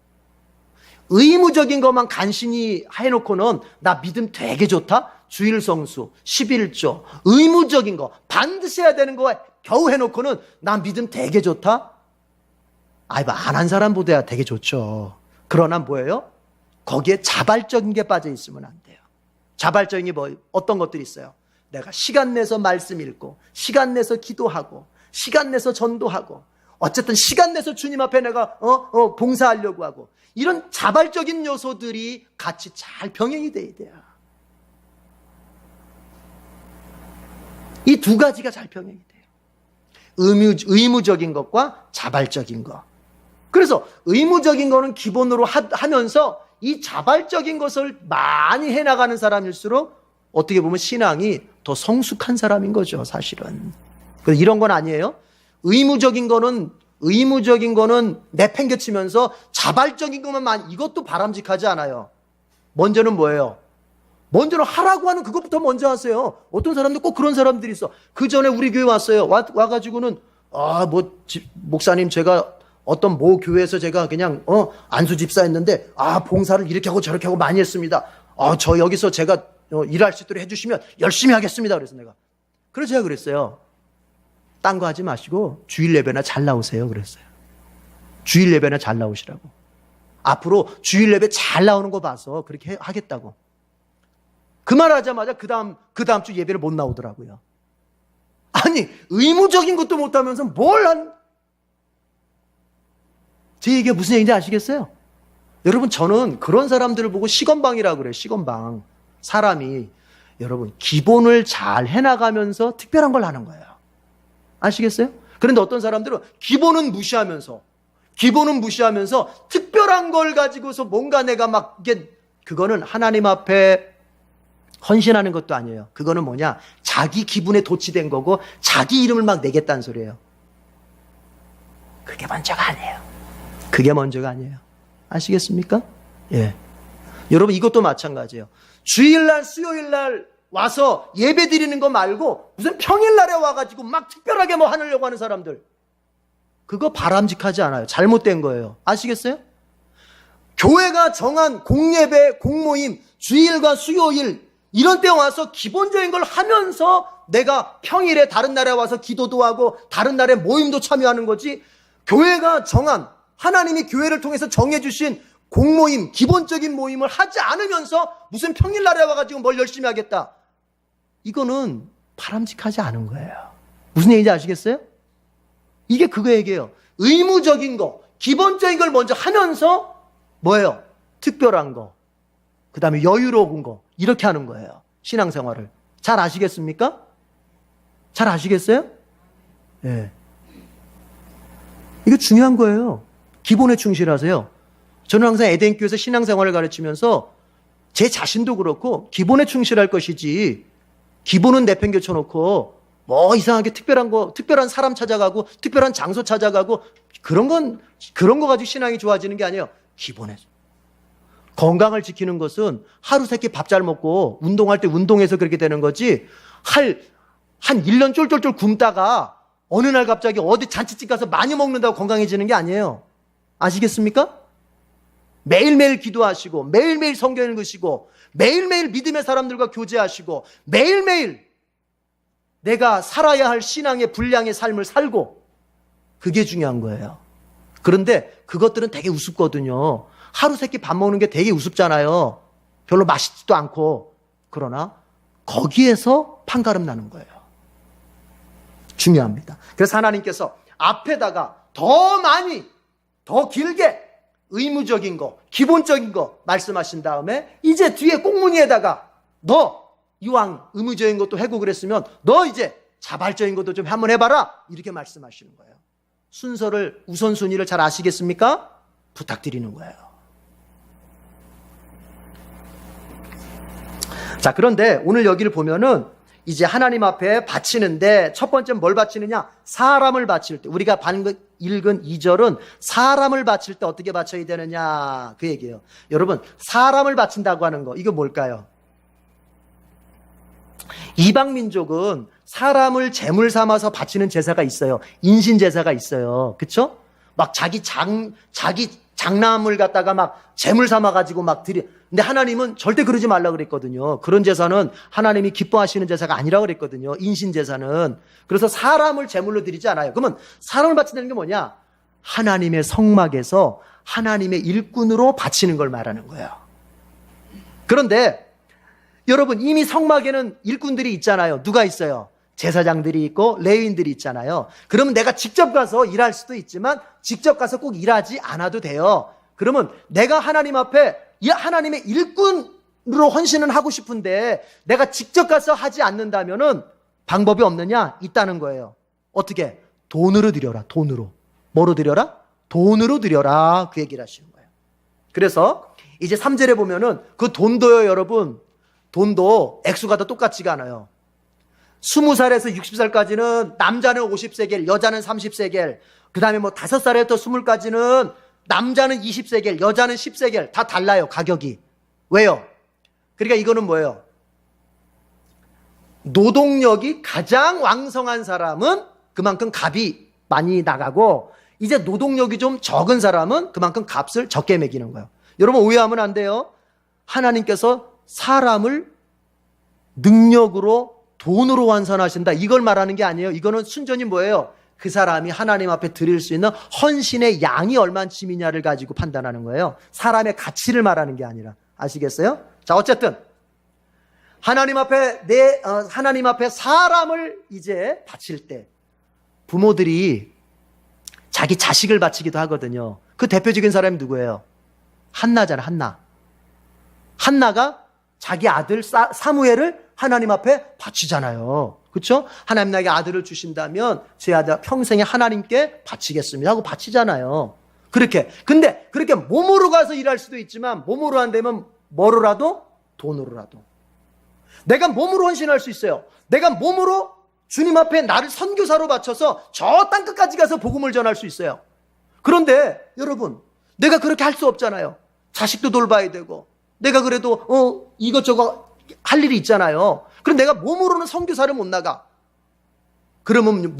의무적인 것만 간신히 해놓고는 나 믿음 되게 좋다? 주일 성수, 11조, 의무적인 거, 반드시 해야 되는 거 겨우 해놓고는 나 믿음 되게 좋다? 안 한 사람보다 되게 좋죠. 그러나 뭐예요? 거기에 자발적인 게 빠져 있으면 안 돼요. 자발적인 게 어떤 것들이 있어요? 내가 시간 내서 말씀 읽고, 시간 내서 기도하고, 시간 내서 전도하고, 어쨌든 시간 내서 주님 앞에 내가 봉사하려고 하고, 이런 자발적인 요소들이 같이 잘 병행이 돼야 돼요. 이 두 가지가 잘 병행이 돼요. 의무적인 것과 자발적인 것. 그래서 의무적인 거는 기본으로 하면서 이 자발적인 것을 많이 해나가는 사람일수록 어떻게 보면 신앙이 더 성숙한 사람인 거죠, 사실은. 그래서 이런 건 아니에요. 의무적인 거는 내팽개치면서 자발적인 것만 이것도 바람직하지 않아요. 먼저는 뭐예요? 먼저는 하라고 하는 그것부터 먼저 하세요. 어떤 사람들 꼭 그런 사람들이 있어. 그 전에 우리 교회 왔어요. 와가지고는 목사님 제가 어떤 모 교회에서 제가 그냥 안수 집사했는데 봉사를 이렇게 하고 저렇게 하고 많이 했습니다. 저 여기서 제가 일할 수 있도록 해주시면 열심히 하겠습니다. 그래서 그래서 제가 그랬어요. 딴 거 하지 마시고 주일 예배나 잘 나오세요. 그랬어요. 주일 예배나 잘 나오시라고. 앞으로 주일 예배 잘 나오는 거 봐서 그렇게 하겠다고. 그 말 하자마자 그 다음 주 예배를 못 나오더라고요. 아니 의무적인 것도 못하면서 제 얘기가 무슨 얘기인지 아시겠어요? 여러분 저는 그런 사람들을 보고 시건방이라고 그래요. 시건방. 사람이 여러분 기본을 잘 해나가면서 특별한 걸 하는 거예요. 아시겠어요? 그런데 어떤 사람들은 기본은 무시하면서 특별한 걸 가지고서 뭔가 내가 막 이게 그거는 하나님 앞에 헌신하는 것도 아니에요. 그거는 뭐냐? 자기 기분에 도취된 거고 자기 이름을 막 내겠다는 소리예요. 그게 먼저가 아니에요. 아시겠습니까? 예. 여러분 이것도 마찬가지예요. 주일날 수요일날 와서 예배 드리는 거 말고 무슨 평일날에 와가지고 막 특별하게 뭐 하려고 하는 사람들, 그거 바람직하지 않아요. 잘못된 거예요. 아시겠어요? 교회가 정한 공예배, 공모임, 주일과 수요일 이런 때 와서 기본적인 걸 하면서 내가 평일에 다른 날에 와서 기도도 하고 다른 날에 모임도 참여하는 거지, 교회가 정한, 하나님이 교회를 통해서 정해주신 공모임, 기본적인 모임을 하지 않으면서 무슨 평일날에 와가지고 뭘 열심히 하겠다, 이거는 바람직하지 않은 거예요. 무슨 얘기인지 아시겠어요? 이게 그거 얘기예요. 의무적인 거, 기본적인 걸 먼저 하면서 뭐예요? 특별한 거, 그 다음에 여유로운 거, 이렇게 하는 거예요. 신앙생활을. 잘 아시겠습니까? 잘 아시겠어요? 예. 네. 이거 중요한 거예요. 기본에 충실하세요. 저는 항상 에덴교회에서 신앙생활을 가르치면서 제 자신도 그렇고 기본에 충실할 것이지, 기본은 내팽개쳐놓고 뭐 이상하게 특별한 거, 특별한 사람 찾아가고 특별한 장소 찾아가고 그런 거 가지고 신앙이 좋아지는 게 아니에요. 기본에. 건강을 지키는 것은 하루 세끼 밥 잘 먹고 운동할 때 운동해서 그렇게 되는 거지, 한 1년 쫄쫄쫄 굶다가 어느 날 갑자기 어디 잔치집 가서 많이 먹는다고 건강해지는 게 아니에요. 아시겠습니까? 매일매일 기도하시고 매일매일 성경 읽으시고 매일매일 믿음의 사람들과 교제하시고 매일매일 내가 살아야 할 신앙의 분량의 삶을 살고, 그게 중요한 거예요. 그런데 그것들은 되게 우습거든요. 하루 세끼 밥 먹는 게 되게 우습잖아요. 별로 맛있지도 않고. 그러나 거기에서 판가름 나는 거예요. 중요합니다. 그래서 하나님께서 앞에다가 더 많이, 더 길게 의무적인 거, 기본적인 거 말씀하신 다음에 이제 뒤에 꽁무니에다가 너 이왕 의무적인 것도 해고 그랬으면 너 이제 자발적인 것도 좀 한번 해봐라, 이렇게 말씀하시는 거예요. 순서를, 우선순위를 잘 아시겠습니까? 부탁드리는 거예요. 자, 그런데 오늘 여기를 보면은 이제 하나님 앞에 바치는데 첫 번째 뭘 바치느냐? 사람을 바칠 때. 우리가 방금 읽은 2절은 사람을 바칠 때 어떻게 바쳐야 되느냐, 그 얘기예요. 여러분, 사람을 바친다고 하는 거, 이거 뭘까요? 이방 민족은 사람을 제물 삼아서 바치는 제사가 있어요. 인신 제사가 있어요. 그렇죠? 막 자기 장남을 갖다가 막 제물 삼아 가지고 막 근데 하나님은 절대 그러지 말라 그랬거든요. 그런 제사는 하나님이 기뻐하시는 제사가 아니라 그랬거든요. 인신 제사는. 그래서 사람을 제물로 드리지 않아요. 그러면 사람을 바친다는 게 뭐냐? 하나님의 성막에서 하나님의 일꾼으로 바치는 걸 말하는 거예요. 그런데 여러분, 이미 성막에는 일꾼들이 있잖아요. 누가 있어요? 제사장들이 있고 레위인들이 있잖아요. 그러면 내가 직접 가서 일할 수도 있지만 직접 가서 꼭 일하지 않아도 돼요. 그러면 내가 하나님 앞에 하나님의 일꾼으로 헌신을 하고 싶은데 내가 직접 가서 하지 않는다면은 방법이 없느냐? 있다는 거예요. 어떻게? 돈으로 드려라. 돈으로. 뭐로 드려라? 돈으로 드려라. 그 얘기를 하시는 거예요. 그래서 이제 3절에 보면은 그 돈도요, 여러분, 돈도 액수가 다 똑같지가 않아요. 20살에서 60살까지는 남자는 50세겔, 여자는 30세겔, 그 다음에 뭐 5살부터 20까지는 남자는 20세겔, 여자는 10세겔, 다 달라요, 가격이. 왜요? 그러니까 이거는 뭐예요? 노동력이 가장 왕성한 사람은 그만큼 값이 많이 나가고, 이제 노동력이 좀 적은 사람은 그만큼 값을 적게 매기는 거예요. 여러분, 오해하면 안 돼요. 하나님께서 사람을 능력으로, 돈으로 완선하신다, 이걸 말하는 게 아니에요. 이거는 순전히 뭐예요? 그 사람이 하나님 앞에 드릴 수 있는 헌신의 양이 얼만큼이냐를 가지고 판단하는 거예요. 사람의 가치를 말하는 게 아니라. 아시겠어요? 자, 어쨌든 하나님 앞에 사람을 이제 바칠 때 부모들이 자기 자식을 바치기도 하거든요. 그 대표적인 사람이 누구예요? 한나잖아, 한나. 한나가 자기 아들 사무엘을 하나님 앞에 바치잖아요. 그렇죠? 하나님 나에게 아들을 주신다면 제 아들 평생에 하나님께 바치겠습니다 하고 바치잖아요. 그렇게. 근데 그렇게 몸으로 가서 일할 수도 있지만 몸으로 안 되면 뭐로라도 돈으로라도. 내가 몸으로 헌신할 수 있어요. 내가 몸으로 주님 앞에 나를 선교사로 바쳐서 저 땅끝까지 가서 복음을 전할 수 있어요. 그런데 여러분, 내가 그렇게 할 수 없잖아요. 자식도 돌봐야 되고 내가 그래도 이것저것 할 일이 있잖아요. 그럼 내가 몸으로는 선교사를 못 나가. 그러면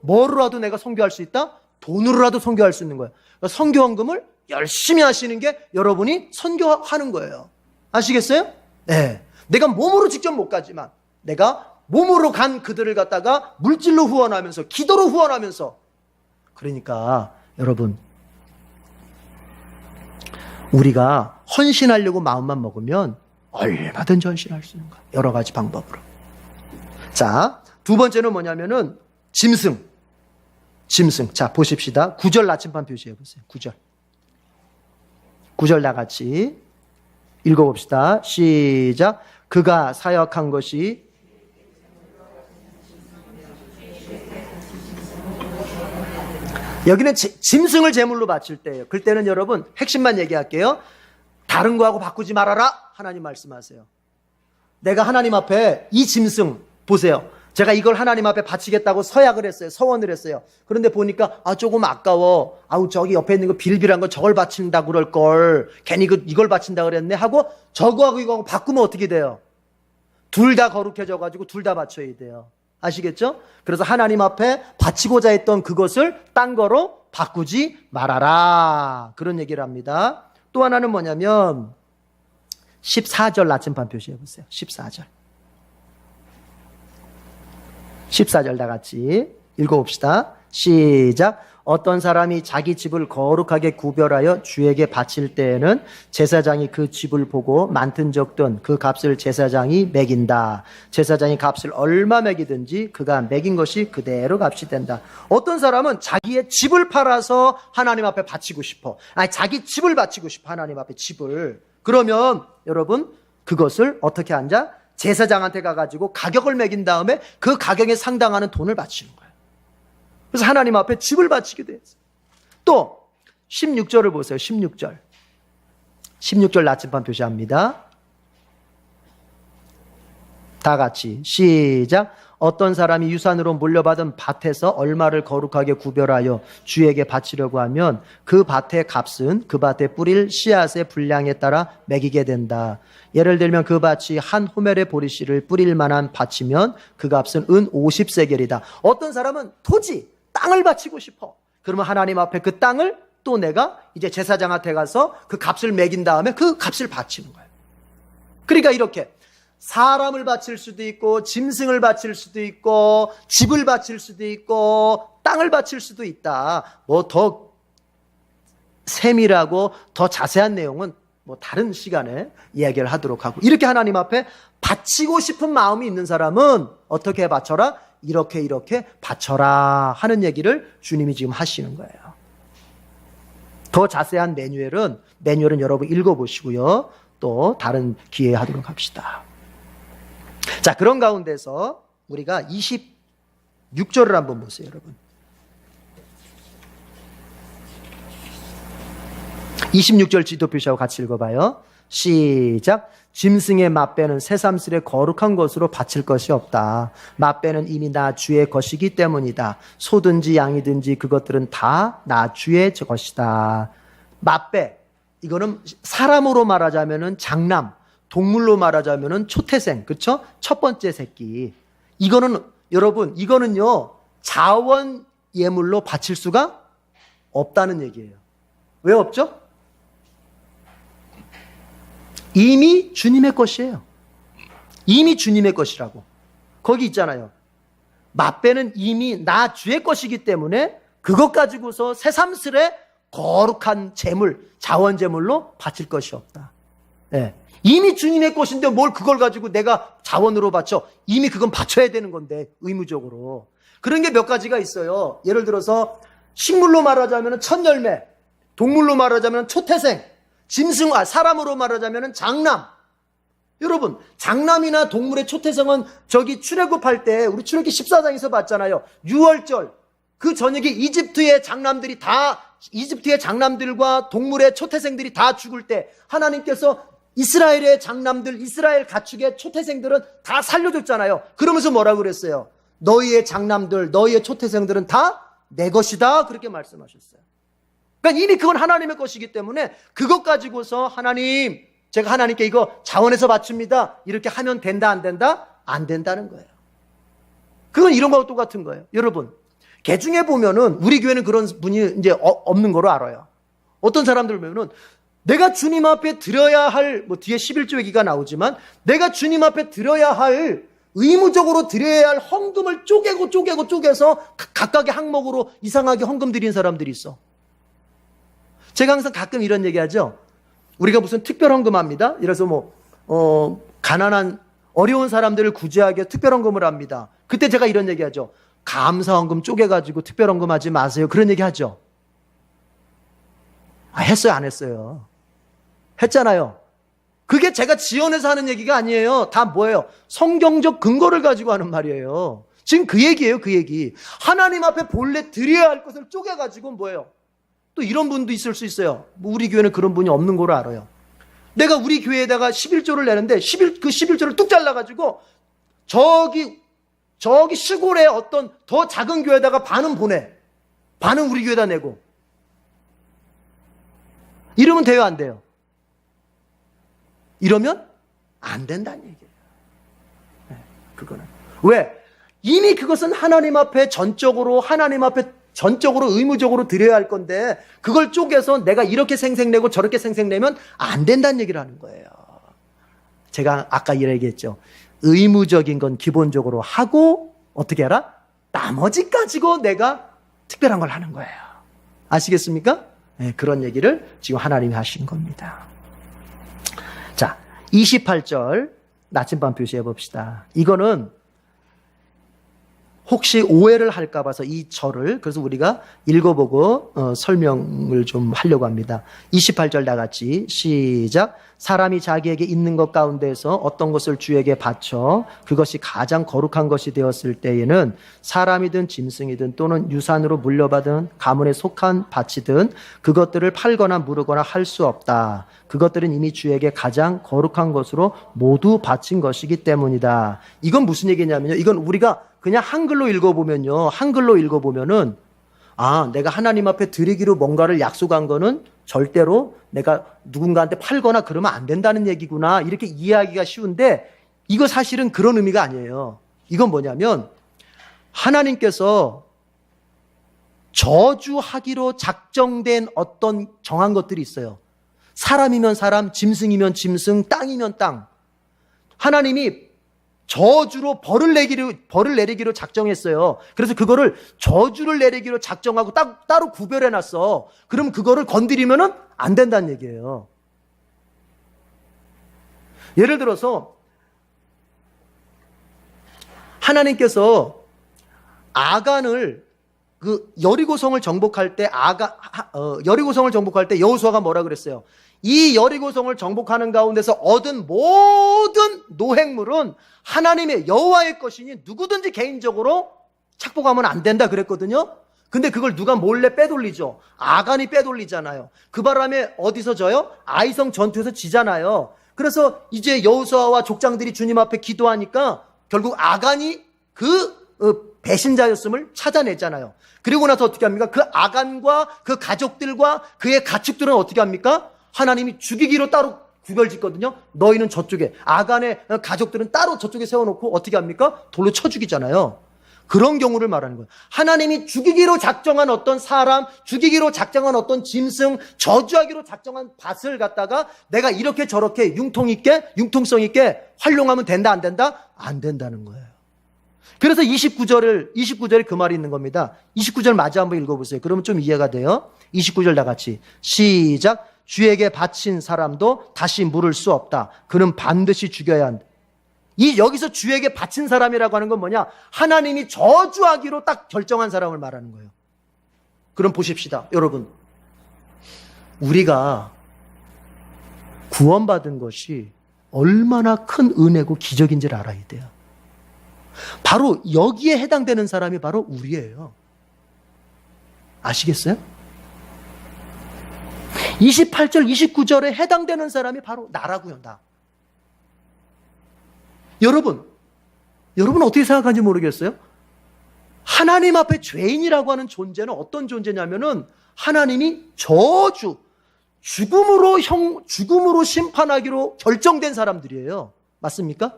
뭐로라도 내가 선교할 수 있다? 돈으로라도 선교할 수 있는 거예요. 그러니까 선교헌금을 열심히 하시는 게 여러분이 선교하는 거예요. 아시겠어요? 네. 내가 몸으로 직접 못 가지만 내가 몸으로 간 그들을 갖다가 물질로 후원하면서 기도로 후원하면서, 그러니까 여러분, 우리가 헌신하려고 마음만 먹으면 얼마든지 헌신할 수 있는 거예요. 여러 가지 방법으로. 자, 두 번째는 뭐냐면은 짐승. 자, 보십시다. 9절 나침반 표시해 보세요. 9절 다 같이 읽어봅시다. 시작. 그가 사역한 것이 여기는 짐승을 제물로 바칠 때예요. 그때는 여러분 핵심만 얘기할게요. 다른 거하고 바꾸지 말아라. 하나님 말씀하세요. 내가 하나님 앞에 이 짐승 보세요. 제가 이걸 하나님 앞에 바치겠다고 서약을 했어요. 서원을 했어요. 그런데 보니까 조금 아까워. 저기 옆에 있는 거 빌빌한 거 저걸 바친다고 그럴 걸. 괜히 이걸 바친다고 그랬네 하고 저거하고 이거하고 바꾸면 어떻게 돼요? 둘 다 거룩해져 가지고 둘 다 바쳐야 돼요. 아시겠죠? 그래서 하나님 앞에 바치고자 했던 그것을 딴 거로 바꾸지 말아라. 그런 얘기를 합니다. 또 하나는 뭐냐면 14절 나침반 표시해 보세요. 14절 다 같이 읽어봅시다. 시작. 어떤 사람이 자기 집을 거룩하게 구별하여 주에게 바칠 때에는 제사장이 그 집을 보고 많든 적든 그 값을 제사장이 매긴다. 제사장이 값을 얼마 매기든지 그가 매긴 것이 그대로 값이 된다. 어떤 사람은 자기의 집을 팔아서 하나님 앞에 바치고 싶어. 자기 집을 바치고 싶어. 하나님 앞에 집을. 그러면 여러분 그것을 어떻게 한다? 제사장한테 가가지고 가격을 매긴 다음에 그 가격에 상당하는 돈을 바치는 거예요. 그래서 하나님 앞에 집을 바치게 됐어요. 또 16절을 보세요. 16절 나침반 표시합니다. 다 같이 시작. 어떤 사람이 유산으로 물려받은 밭에서 얼마를 거룩하게 구별하여 주에게 바치려고 하면 그 밭의 값은 그 밭에 뿌릴 씨앗의 분량에 따라 매기게 된다. 예를 들면 그 밭이 한 호멜의 보리씨를 뿌릴 만한 밭이면 그 값은 은 50세겔이다. 어떤 사람은 토지, 땅을 바치고 싶어. 그러면 하나님 앞에 그 땅을 또 내가 이제 제사장한테 가서 그 값을 매긴 다음에 그 값을 바치는 거예요. 그러니까 이렇게 사람을 바칠 수도 있고 짐승을 바칠 수도 있고 집을 바칠 수도 있고 땅을 바칠 수도 있다. 더 세밀하고 더 자세한 내용은 다른 시간에 이야기를 하도록 하고, 이렇게 하나님 앞에 바치고 싶은 마음이 있는 사람은 어떻게 바쳐라? 이렇게 바쳐라 하는 얘기를 주님이 지금 하시는 거예요. 더 자세한 매뉴얼은 여러분 읽어보시고요. 또 다른 기회에 하도록 합시다. 자, 그런 가운데서 우리가 26절을 한번 보세요, 여러분. 26절 지도 표시하고 같이 읽어봐요. 시작. 짐승의 맛배는 새삼스레 거룩한 것으로 바칠 것이 없다. 맛배는 이미 나 주의 것이기 때문이다. 소든지 양이든지 그것들은 다 나 주의 것이다. 맛배, 이거는 사람으로 말하자면은 장남, 동물로 말하자면은 초태생, 그렇죠? 첫 번째 새끼. 이거는 여러분, 이거는요 자원 예물로 바칠 수가 없다는 얘기예요. 왜 없죠? 이미 주님의 것이에요. 이미 주님의 것이라고. 거기 있잖아요. 맛배는 이미 나 주의 것이기 때문에 그것 가지고서 새삼스레 거룩한 재물, 자원 재물로 바칠 것이 없다. 네. 이미 주님의 것인데 뭘 그걸 가지고 내가 자원으로 바쳐. 이미 그건 바쳐야 되는 건데 의무적으로. 그런 게 몇 가지가 있어요. 예를 들어서 식물로 말하자면 첫 열매, 동물로 말하자면 초태생, 사람으로 말하자면 장남. 여러분, 장남이나 동물의 초태생은 저기 출애굽할 때 우리 출애굽기 14장에서 봤잖아요. 6월절 그 저녁에 이집트의 장남들과 동물의 초태생들이 다 죽을 때 하나님께서 이스라엘의 장남들, 이스라엘 가축의 초태생들은 다 살려줬잖아요. 그러면서 뭐라고 그랬어요? 너희의 장남들, 너희의 초태생들은 다 내 것이다. 그렇게 말씀하셨어요. 그러니까 이미 그건 하나님의 것이기 때문에 그것 가지고서 하나님, 제가 하나님께 이거 자원해서 바칩니다. 이렇게 하면 된다, 안 된다? 안 된다는 거예요. 그건 이런 거하고 똑같은 거예요. 여러분, 개중에 보면은 우리 교회는 그런 분이 이제 없는 거로 알아요. 어떤 사람들 보면은 내가 주님 앞에 드려야 할, 뒤에 11조 얘기가 나오지만 내가 주님 앞에 드려야 할, 의무적으로 드려야 할 헌금을 쪼개서 각각의 항목으로 이상하게 헌금 드린 사람들이 있어. 제가 항상 가끔 이런 얘기 하죠. 우리가 무슨 특별 헌금합니다. 이래서 가난한, 어려운 사람들을 구제하기 위해 특별 헌금을 합니다. 그때 제가 이런 얘기 하죠. 감사 헌금 쪼개가지고 특별 헌금 하지 마세요. 그런 얘기 하죠. 했어요, 안 했어요? 했잖아요. 그게 제가 지어내서 하는 얘기가 아니에요. 다 뭐예요? 성경적 근거를 가지고 하는 말이에요. 지금 그 얘기예요, 그 얘기. 하나님 앞에 본래 드려야 할 것을 쪼개가지고 뭐예요? 또 이런 분도 있을 수 있어요. 우리 교회는 그런 분이 없는 걸로 알아요. 내가 우리 교회에다가 11조를 내는데 그 11조를 뚝 잘라가지고 저기 시골에 어떤 더 작은 교회에다가 반은 보내. 반은 우리 교회에다 내고. 이러면 돼요, 안 돼요? 이러면 안 된다는 얘기예요. 네, 그거는. 왜? 이미 그것은 하나님 앞에 전적으로 의무적으로 드려야 할 건데 그걸 쪼개서 내가 이렇게 생색내고 저렇게 생색내면 안 된다는 얘기를 하는 거예요. 제가 아까 이런 얘기했죠. 의무적인 건 기본적으로 하고 어떻게 해라? 나머지 가지고 내가 특별한 걸 하는 거예요. 아시겠습니까? 네, 그런 얘기를 지금 하나님이 하신 겁니다. 자, 28절 나침반 표시해 봅시다. 이거는 혹시 오해를 할까 봐서 이 절을 그래서 우리가 읽어보고 설명을 좀 하려고 합니다. 28절 다 같이 시작. 사람이 자기에게 있는 것 가운데서 어떤 것을 주에게 바쳐 그것이 가장 거룩한 것이 되었을 때에는 사람이든 짐승이든 또는 유산으로 물려받은 가문에 속한 밭이든 그것들을 팔거나 무르거나 할 수 없다. 그것들은 이미 주에게 가장 거룩한 것으로 모두 바친 것이기 때문이다. 이건 무슨 얘기냐면요. 이건 우리가 그냥 한글로 읽어보면은 내가 하나님 앞에 드리기로 뭔가를 약속한 거는 절대로 내가 누군가한테 팔거나 그러면 안 된다는 얘기구나. 이렇게 이해하기가 쉬운데 이거 사실은 그런 의미가 아니에요. 이건 뭐냐면 하나님께서 저주하기로 작정된 어떤 정한 것들이 있어요. 사람이면 사람, 짐승이면 짐승, 땅이면 땅. 하나님이 저주로 벌을 내리기로 작정했어요. 그래서 그거를 저주를 내리기로 작정하고 따로 구별해놨어. 그럼 그거를 건드리면은 안 된다는 얘기예요. 예를 들어서 하나님께서 아간을 여리고성을 정복할 때 여호수아가 뭐라 그랬어요? 이 여리고성을 정복하는 가운데서 얻은 모든 노획물은 하나님의 여호와의 것이니 누구든지 개인적으로 착복하면 안 된다 그랬거든요. 근데 그걸 누가 몰래 빼돌리죠. 아간이 빼돌리잖아요. 그 바람에 어디서 져요? 아이성 전투에서 지잖아요. 그래서 이제 여호수아와 족장들이 주님 앞에 기도하니까 결국 아간이 배신자였음을 찾아냈잖아요. 그리고 나서 어떻게 합니까? 그 아간과 그 가족들과 그의 가축들은 어떻게 합니까? 하나님이 죽이기로 따로 구별짓거든요. 너희는 저쪽에, 아간의 가족들은 따로 저쪽에 세워놓고 어떻게 합니까? 돌로 쳐 죽이잖아요. 그런 경우를 말하는 거예요. 하나님이 죽이기로 작정한 어떤 사람, 죽이기로 작정한 어떤 짐승, 저주하기로 작정한 밭을 갖다가 내가 이렇게 저렇게 융통성 있게 활용하면 된다, 안 된다? 안 된다는 거예요. 그래서 29절에 그 말이 있는 겁니다. 29절 마저 한번 읽어보세요. 그러면 좀 이해가 돼요. 29절 다 같이 시작. 주에게 바친 사람도 다시 물을 수 없다. 그는 반드시 죽여야 한다. 여기서 주에게 바친 사람이라고 하는 건 뭐냐? 하나님이 저주하기로 딱 결정한 사람을 말하는 거예요. 그럼 보십시다. 여러분, 우리가 구원받은 것이 얼마나 큰 은혜고 기적인지를 알아야 돼요. 바로 여기에 해당되는 사람이 바로 우리예요. 아시겠어요? 28절, 29절에 해당되는 사람이 바로 나라고요, 나. 여러분 어떻게 생각하는지 모르겠어요? 하나님 앞에 죄인이라고 하는 존재는 어떤 존재냐면은 하나님이 죽음으로 심판하기로 결정된 사람들이에요. 맞습니까?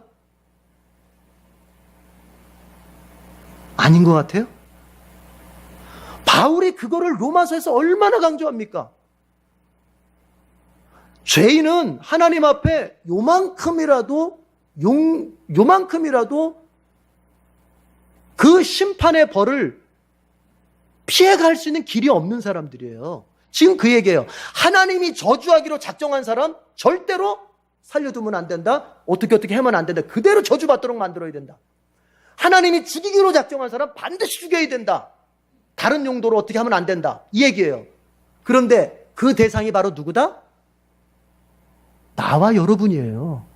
아닌 것 같아요? 바울이 그거를 로마서에서 얼마나 강조합니까? 죄인은 하나님 앞에 요만큼이라도 그 심판의 벌을 피해갈 수 있는 길이 없는 사람들이에요. 지금 그 얘기예요. 하나님이 저주하기로 작정한 사람 절대로 살려두면 안 된다. 어떻게 하면 안 된다. 그대로 저주받도록 만들어야 된다. 하나님이 죽이기로 작정한 사람 반드시 죽여야 된다. 다른 용도로 어떻게 하면 안 된다. 이 얘기예요. 그런데 그 대상이 바로 누구다? 나와 여러분이에요.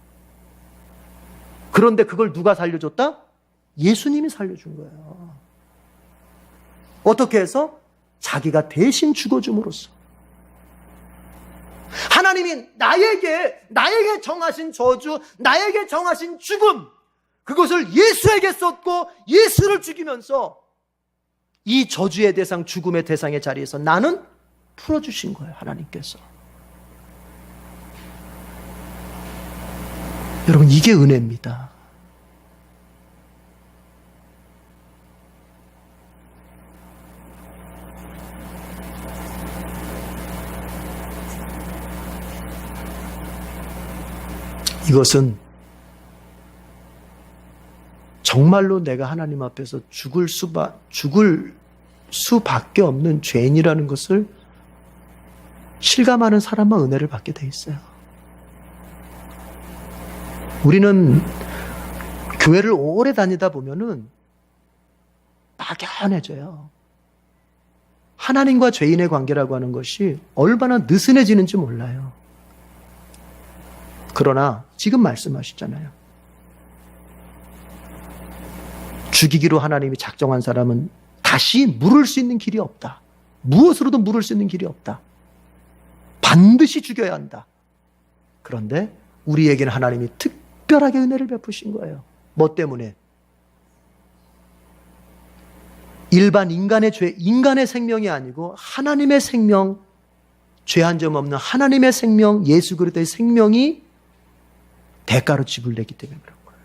그런데 그걸 누가 살려줬다? 예수님이 살려준 거예요. 어떻게 해서? 자기가 대신 죽어줌으로써. 하나님이 나에게 정하신 저주, 나에게 정하신 죽음, 그것을 예수에게 쏟고 예수를 죽이면서 이 저주의 대상, 죽음의 대상의 자리에서 나는 풀어주신 거예요, 하나님께서. 여러분, 이게 은혜입니다. 이것은 정말로 내가 하나님 앞에서 죽을 수밖에 없는 죄인이라는 것을 실감하는 사람만 은혜를 받게 돼 있어요. 우리는 교회를 오래 다니다 보면은 막연해져요. 하나님과 죄인의 관계라고 하는 것이 얼마나 느슨해지는지 몰라요. 그러나 지금 말씀하시잖아요. 죽이기로 하나님이 작정한 사람은 다시 물을 수 있는 길이 없다. 무엇으로도 물을 수 있는 길이 없다. 반드시 죽여야 한다. 그런데 우리에게는 하나님이 특별하게 은혜를 베푸신 거예요. 뭐 때문에? 일반 인간의 죄, 인간의 생명이 아니고 하나님의 생명, 죄 한 점 없는 하나님의 생명, 예수 그리스도의 생명이 대가로 지불되기 때문에 그런 거예요.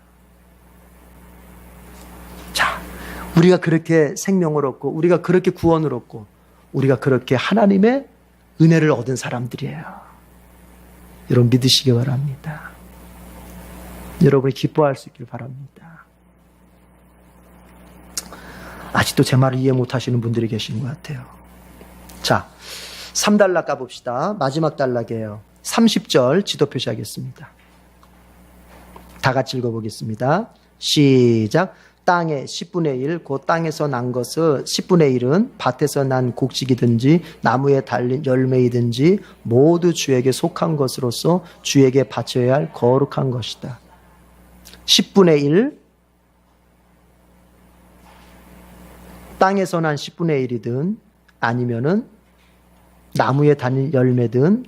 자, 우리가 그렇게 생명을 얻고, 우리가 그렇게 구원을 얻고, 우리가 그렇게 하나님의 은혜를 얻은 사람들이에요. 여러분 믿으시기 바랍니다. 여러분이 기뻐할 수 있길 바랍니다. 아직도 제 말을 이해 못하시는 분들이 계신 것 같아요. 자, 3단락 가봅시다. 마지막 단락이에요. 30절 지도 표시하겠습니다. 다 같이 읽어보겠습니다. 시작. 땅의 10분의 1, 그 땅에서 난 것을 10분의 1은 밭에서 난 곡식이든지 나무에 달린 열매이든지 모두 주에게 속한 것으로서 주에게 바쳐야 할 거룩한 것이다. 10분의 1, 땅에서 난 10분의 1이든 아니면은 나무에 달린 열매든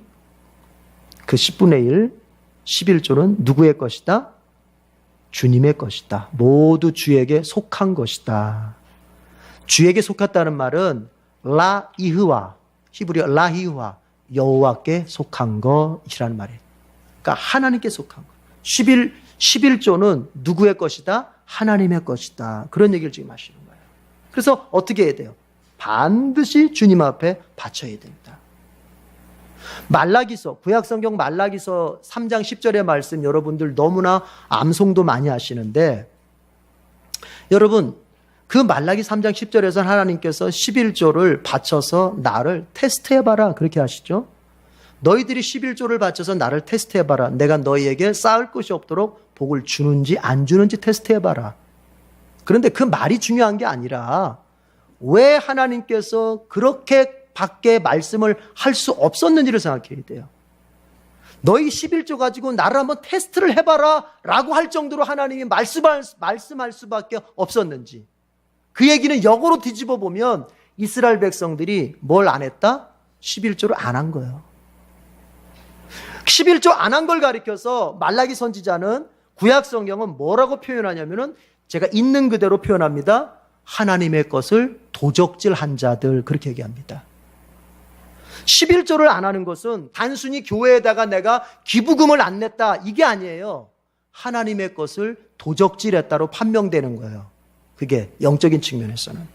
그 10분의 1, 11조는 누구의 것이다? 주님의 것이다. 모두 주에게 속한 것이다. 주에게 속했다는 말은 라이흐와, 히브리어 라히와, 여호와께 속한 것이라는 말이에요. 그러니까 하나님께 속한 것. 11조는 누구의 것이다? 하나님의 것이다. 그런 얘기를 지금 하시는 거예요. 그래서 어떻게 해야 돼요? 반드시 주님 앞에 바쳐야 됩니다. 말라기서, 구약성경 말라기서 3장 10절의 말씀 여러분들 너무나 암송도 많이 하시는데, 여러분 그 말라기 3장 10절에서 하나님께서 11조를 바쳐서 나를 테스트해봐라 그렇게 하시죠. 너희들이 11조를 바쳐서 나를 테스트해봐라. 내가 너희에게 쌓을 것이 없도록 복을 주는지 안 주는지 테스트해봐라. 그런데 그 말이 중요한 게 아니라 왜 하나님께서 그렇게 밖에 말씀을 할 수 없었는지를 생각해야 돼요. 너희 11조 가지고 나를 한번 테스트를 해봐라 라고 할 정도로 하나님이 말씀할 수밖에 없었는지. 그 얘기는 역으로 뒤집어 보면 이스라엘 백성들이 뭘 안 했다? 11조를 안 한 거예요. 11조 안 한 걸 가리켜서 말라기 선지자는 구약 성경은 뭐라고 표현하냐면은 제가 있는 그대로 표현합니다. 하나님의 것을 도적질한 자들, 그렇게 얘기합니다. 11조를 안 하는 것은 단순히 교회에다가 내가 기부금을 안 냈다, 이게 아니에요. 하나님의 것을 도적질했다로 판명되는 거예요. 그게 영적인 측면에서는.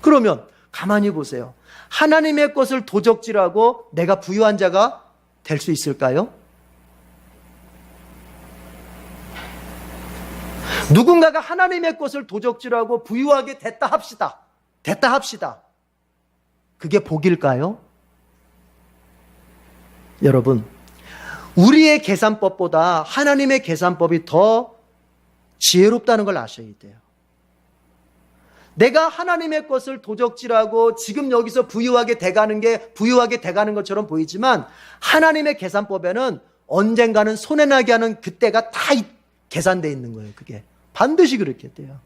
그러면 가만히 보세요. 하나님의 것을 도적질하고 내가 부유한 자가 될 수 있을까요? 누군가가 하나님의 것을 도적질하고 부유하게 됐다 합시다. 그게 복일까요? 여러분, 우리의 계산법보다 하나님의 계산법이 더 지혜롭다는 걸 아셔야 돼요. 내가 하나님의 것을 도적질하고 지금 여기서 부유하게 돼가는 것처럼 보이지만 하나님의 계산법에는 언젠가는 손해나게 하는 그때가 다 계산되어 있는 거예요. 그게 반드시 그렇게 돼요.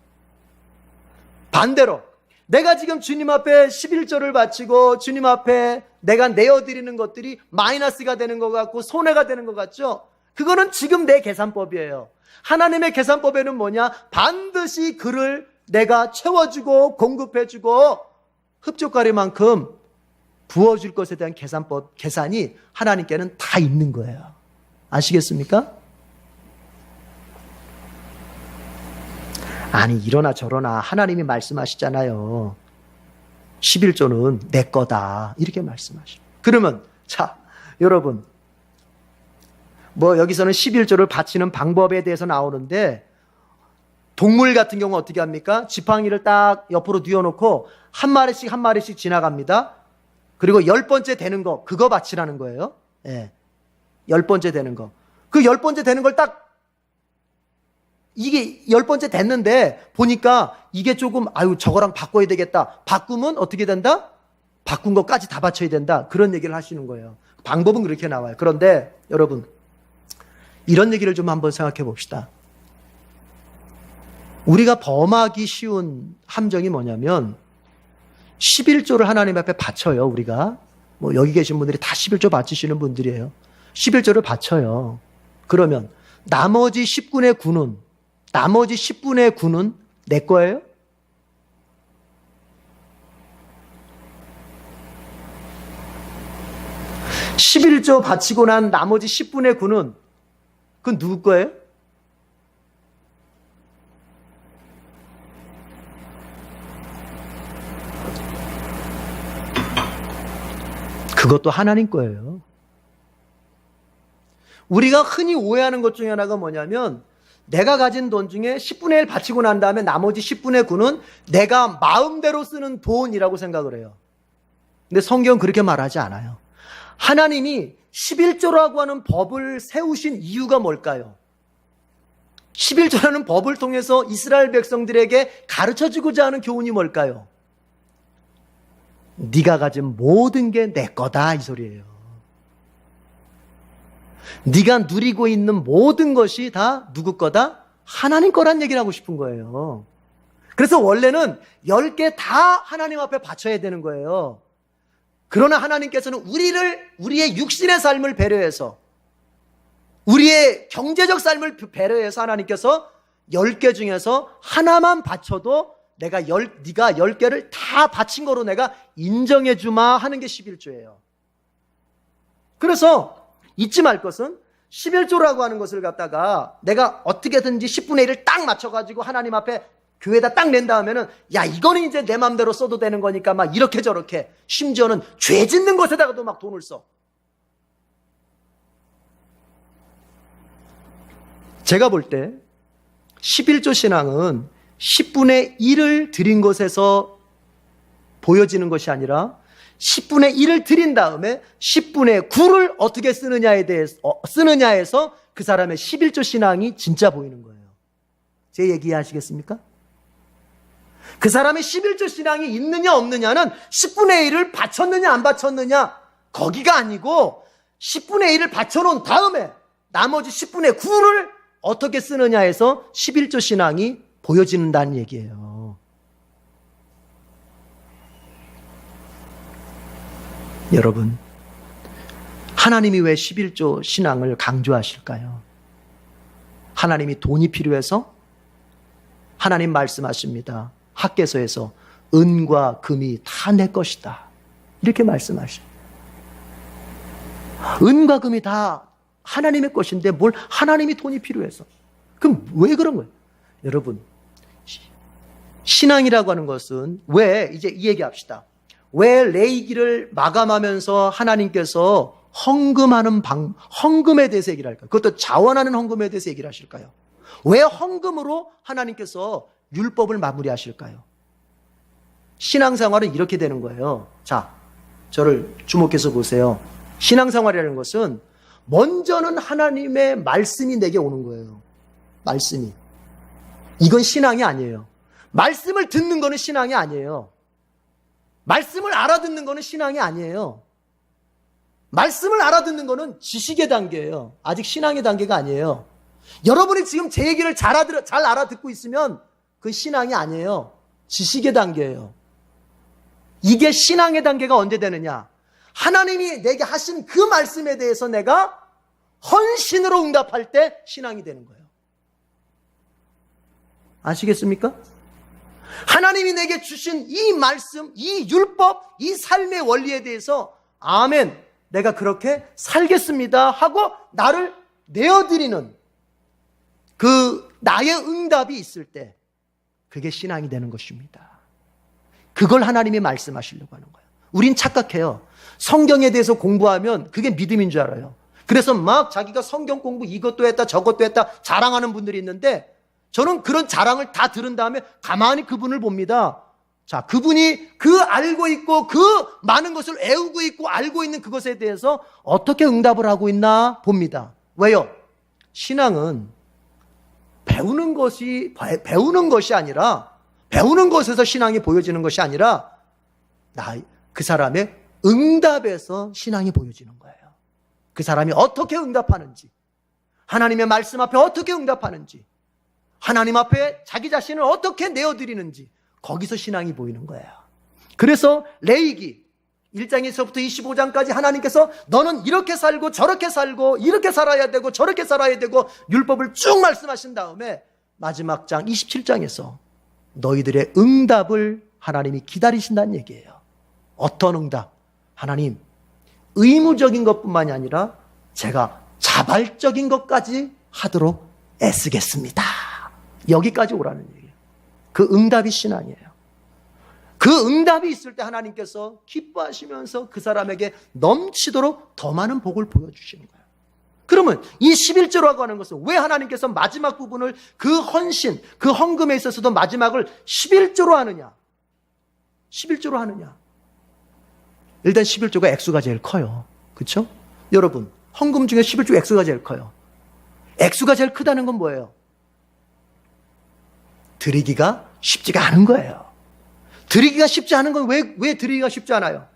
반대로 내가 지금 주님 앞에 11조를 바치고 주님 앞에 내가 내어드리는 것들이 마이너스가 되는 것 같고 손해가 되는 것 같죠? 그거는 지금 내 계산법이에요. 하나님의 계산법에는 뭐냐? 반드시 그를 내가 채워주고 공급해주고 흡족가리만큼 부어줄 것에 대한 계산이 하나님께는 다 있는 거예요. 아시겠습니까? 아니, 이러나 저러나 하나님이 말씀하시잖아요. 11조는 내 거다, 이렇게 말씀하시죠. 그러면 자, 여러분, 여기서는 11조를 바치는 방법에 대해서 나오는데, 동물 같은 경우 어떻게 합니까? 지팡이를 딱 옆으로 뉘어놓고 한 마리씩 지나갑니다. 그리고 10번째 되는 거, 그거 바치라는 거예요. 예. 10번째 되는 거. 그 10번째 되는 걸 이게 10번째 됐는데 보니까 이게 조금 저거랑 바꿔야 되겠다. 바꾸면 어떻게 된다? 바꾼 것까지 다 바쳐야 된다. 그런 얘기를 하시는 거예요. 방법은 그렇게 나와요. 그런데 여러분, 이런 얘기를 좀 한번 생각해 봅시다. 우리가 범하기 쉬운 함정이 뭐냐면 11조를 하나님 앞에 바쳐요. 우리가 여기 계신 분들이 다 11조 바치시는 분들이에요. 11조를 바쳐요. 그러면 나머지 10분의 9는 내 거예요? (11조) 바치고 난 나머지 10분의 9는 그건 누구 거예요? 그것도 하나님 거예요. 우리가 흔히 오해하는 것 중에 하나가 뭐냐면 내가 가진 돈 중에 10분의 1 바치고 난 다음에 나머지 10분의 9는 내가 마음대로 쓰는 돈이라고 생각을 해요. 근데 성경은 그렇게 말하지 않아요. 하나님이 11조라고 하는 법을 세우신 이유가 뭘까요? 11조라는 법을 통해서 이스라엘 백성들에게 가르쳐주고자 하는 교훈이 뭘까요? 네가 가진 모든 게 내 거다, 이 소리예요. 네가 누리고 있는 모든 것이 다 누구 거다? 하나님 거란 얘기를 하고 싶은 거예요. 그래서 원래는 10개 다 하나님 앞에 바쳐야 되는 거예요. 그러나 하나님께서는 우리의 육신의 삶을 배려해서, 우리의 경제적 삶을 배려해서 하나님께서 10개 중에서 하나만 바쳐도 네가 10개를 다 바친 거로 내가 인정해 주마 하는 게 11조예요. 그래서 잊지 말 것은 11조라고 하는 것을 갖다가 내가 어떻게든지 10분의 1을 딱 맞춰가지고 하나님 앞에 교회에다 딱 낸 다음에는 야, 이거는 이제 내 마음대로 써도 되는 거니까 막 이렇게 저렇게, 심지어는 죄 짓는 것에다가도 막 돈을 써. 제가 볼 때 11조 신앙은 10분의 1을 드린 것에서 보여지는 것이 아니라 10분의 1을 드린 다음에 10분의 9를 어떻게 쓰느냐에서 그 사람의 11조 신앙이 진짜 보이는 거예요. 제 얘기 이해하시겠습니까? 그 사람의 11조 신앙이 있느냐 없느냐는 10분의 1을 바쳤느냐 안 바쳤느냐 거기가 아니고 10분의 1을 바쳐놓은 다음에 나머지 10분의 9를 어떻게 쓰느냐 해서 11조 신앙이 보여진다는 얘기예요. 여러분, 하나님이 왜 11조 신앙을 강조하실까요? 하나님이 돈이 필요해서? 하나님 말씀하십니다. 학개서에서 은과 금이 다 내 것이다. 이렇게 말씀하십니다. 은과 금이 다 하나님의 것인데 뭘 하나님이 돈이 필요해서. 그럼 왜 그런 거예요? 여러분, 신앙이라고 하는 것은 왜, 이제 이 얘기 합시다. 왜 레위기를 마감하면서 하나님께서 헌금에 대해서 얘기를 할까요? 그것도 자원하는 헌금에 대해서 얘기를 하실까요? 왜 헌금으로 하나님께서 율법을 마무리하실까요? 신앙생활은 이렇게 되는 거예요. 자, 저를 주목해서 보세요. 신앙생활이라는 것은 먼저는 하나님의 말씀이 내게 오는 거예요. 말씀이. 이건 신앙이 아니에요. 말씀을 듣는 거는 신앙이 아니에요. 말씀을 알아듣는 거는 신앙이 아니에요. 말씀을 알아듣는 거는 지식의 단계예요. 아직 신앙의 단계가 아니에요. 여러분이 지금 제 얘기를 잘 알아듣고 있으면 그 신앙이 아니에요. 지식의 단계예요. 이게 신앙의 단계가 언제 되느냐? 하나님이 내게 하신 그 말씀에 대해서 내가 헌신으로 응답할 때 신앙이 되는 거예요. 아시겠습니까? 하나님이 내게 주신 이 말씀, 이 율법, 이 삶의 원리에 대해서 아멘, 내가 그렇게 살겠습니다 하고 나를 내어드리는 그 나의 응답이 있을 때 그게 신앙이 되는 것입니다. 그걸 하나님이 말씀하시려고 하는 거예요. 우린 착각해요. 성경에 대해서 공부하면 그게 믿음인 줄 알아요. 그래서 막 자기가 성경 공부 이것도 했다 저것도 했다 자랑하는 분들이 있는데 저는 그런 자랑을 다 들은 다음에 가만히 그분을 봅니다. 자, 그분이 그 알고 있고 그 많은 것을 애우고 있고 알고 있는 그것에 대해서 어떻게 응답을 하고 있나 봅니다. 왜요? 신앙은 배우는 것이 아니라 배우는 것에서 신앙이 보여지는 것이 아니라 그 사람의 응답에서 신앙이 보여지는 거예요. 그 사람이 어떻게 응답하는지, 하나님의 말씀 앞에 어떻게 응답하는지, 하나님 앞에 자기 자신을 어떻게 내어드리는지 거기서 신앙이 보이는 거예요. 그래서 레위기 1장에서부터 25장까지 하나님께서 너는 이렇게 살고 저렇게 살고 이렇게 살아야 되고 저렇게 살아야 되고 율법을 쭉 말씀하신 다음에 마지막 장 27장에서 너희들의 응답을 하나님이 기다리신다는 얘기예요. 어떤 응답? 하나님, 의무적인 것뿐만이 아니라 제가 자발적인 것까지 하도록 애쓰겠습니다. 여기까지 오라는 얘기예요. 그 응답이 신앙이에요. 그 응답이 있을 때 하나님께서 기뻐하시면서 그 사람에게 넘치도록 더 많은 복을 보여주시는 거예요. 그러면 이 11조라고 하는 것은 왜 하나님께서 마지막 부분을 그 헌신, 그 헌금에 있어서도 마지막을 11조로 하느냐? 11조로 하느냐? 일단 11조가 액수가 제일 커요. 그렇죠? 여러분, 헌금 중에 11조 액수가 제일 커요. 액수가 제일 크다는 건 뭐예요? 드리기가 쉽지가 않은 거예요. 드리기가 쉽지 않은 건 왜 드리기가 쉽지 않아요?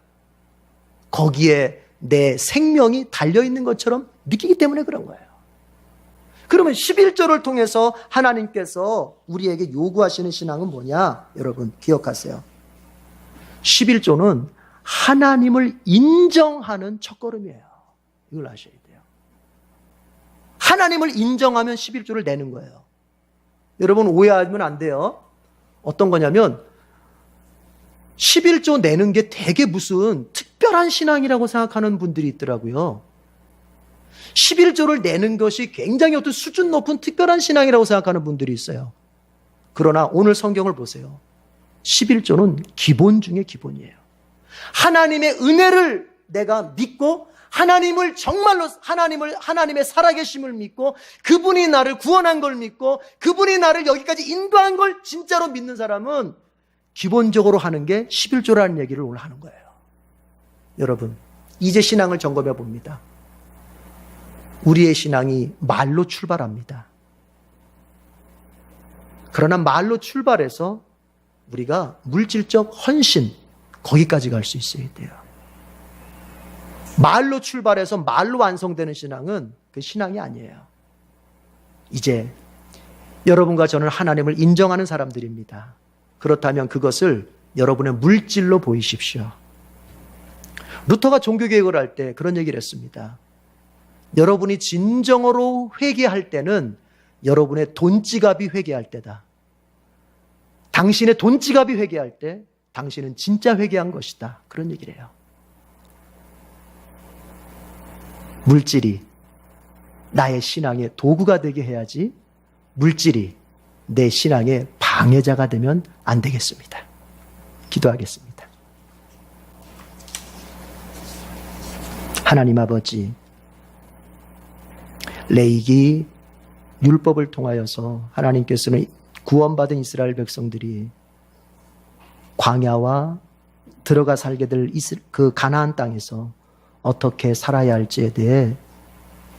거기에 내 생명이 달려있는 것처럼 느끼기 때문에 그런 거예요. 그러면 11조를 통해서 하나님께서 우리에게 요구하시는 신앙은 뭐냐? 여러분 기억하세요. 11조는 하나님을 인정하는 첫걸음이에요. 이걸 아셔야 돼요. 하나님을 인정하면 11조를 내는 거예요. 여러분 오해하면 안 돼요. 어떤 거냐면 11조 내는 게 되게 무슨 특별한 신앙이라고 생각하는 분들이 있더라고요. 11조를 내는 것이 굉장히 어떤 수준 높은 특별한 신앙이라고 생각하는 분들이 있어요. 그러나 오늘 성경을 보세요. 11조는 기본 중에 기본이에요. 하나님의 은혜를 내가 믿고 하나님을 정말로 하나님의 살아계심을 믿고 그분이 나를 구원한 걸 믿고 그분이 나를 여기까지 인도한 걸 진짜로 믿는 사람은 기본적으로 하는 게 11조라는 얘기를 오늘 하는 거예요. 여러분, 이제 신앙을 점검해 봅니다. 우리의 신앙이 말로 출발합니다. 그러나 말로 출발해서 우리가 물질적 헌신, 거기까지 갈 수 있어야 돼요. 말로 출발해서 말로 완성되는 신앙은 그 신앙이 아니에요. 이제 여러분과 저는 하나님을 인정하는 사람들입니다. 그렇다면 그것을 여러분의 물질로 보이십시오. 루터가 종교개혁을 할 때 그런 얘기를 했습니다. 여러분이 진정으로 회개할 때는 여러분의 돈지갑이 회개할 때다. 당신의 돈지갑이 회개할 때 당신은 진짜 회개한 것이다. 그런 얘기를 해요. 물질이 나의 신앙의 도구가 되게 해야지 물질이 내 신앙의 방해자가 되면 안 되겠습니다. 기도하겠습니다. 하나님 아버지, 레위기 율법을 통하여서 하나님께서는 구원받은 이스라엘 백성들이 광야와 들어가 살게 될 그 가나안 땅에서 어떻게 살아야 할지에 대해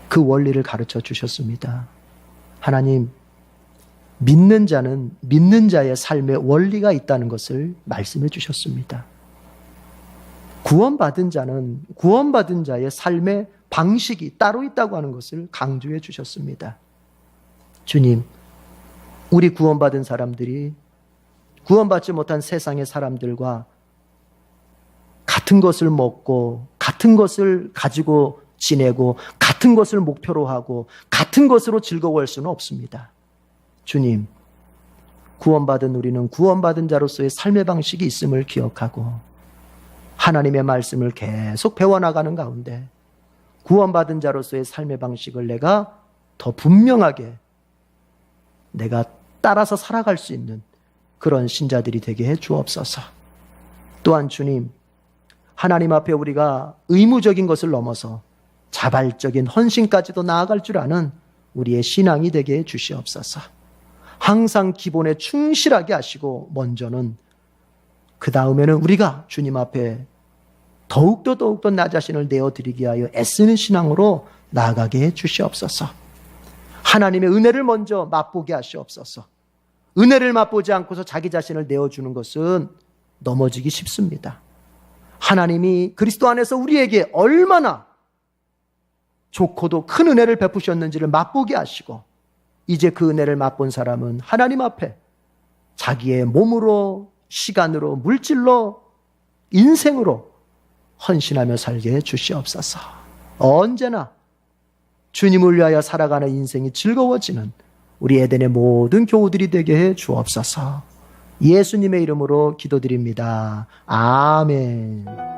그 원리를 가르쳐 주셨습니다. 하나님, 믿는 자는 믿는 자의 삶의 원리가 있다는 것을 말씀해 주셨습니다. 구원받은 자는 구원받은 자의 삶의 방식이 따로 있다고 하는 것을 강조해 주셨습니다. 주님, 우리 구원받은 사람들이 구원받지 못한 세상의 사람들과 같은 것을 먹고 같은 것을 가지고 지내고 같은 것을 목표로 하고 같은 것으로 즐거워할 수는 없습니다. 주님, 구원받은 우리는 구원받은 자로서의 삶의 방식이 있음을 기억하고 하나님의 말씀을 계속 배워나가는 가운데 구원받은 자로서의 삶의 방식을 내가 더 분명하게 내가 따라서 살아갈 수 있는 그런 신자들이 되게 해 주옵소서. 또한 주님, 하나님 앞에 우리가 의무적인 것을 넘어서 자발적인 헌신까지도 나아갈 줄 아는 우리의 신앙이 되게 해 주시옵소서. 항상 기본에 충실하게 하시고 먼저는 그 다음에는 우리가 주님 앞에 더욱더 나 자신을 내어드리게 하여 애쓰는 신앙으로 나아가게 해 주시옵소서. 하나님의 은혜를 먼저 맛보게 하시옵소서. 은혜를 맛보지 않고서 자기 자신을 내어주는 것은 넘어지기 쉽습니다. 하나님이 그리스도 안에서 우리에게 얼마나 좋고도 큰 은혜를 베푸셨는지를 맛보게 하시고 이제 그 은혜를 맛본 사람은 하나님 앞에 자기의 몸으로, 시간으로, 물질로, 인생으로 헌신하며 살게 해 주시옵소서. 언제나 주님을 위하여 살아가는 인생이 즐거워지는 우리 에덴의 모든 교우들이 되게 해 주옵소서. 예수님의 이름으로 기도드립니다. 아멘.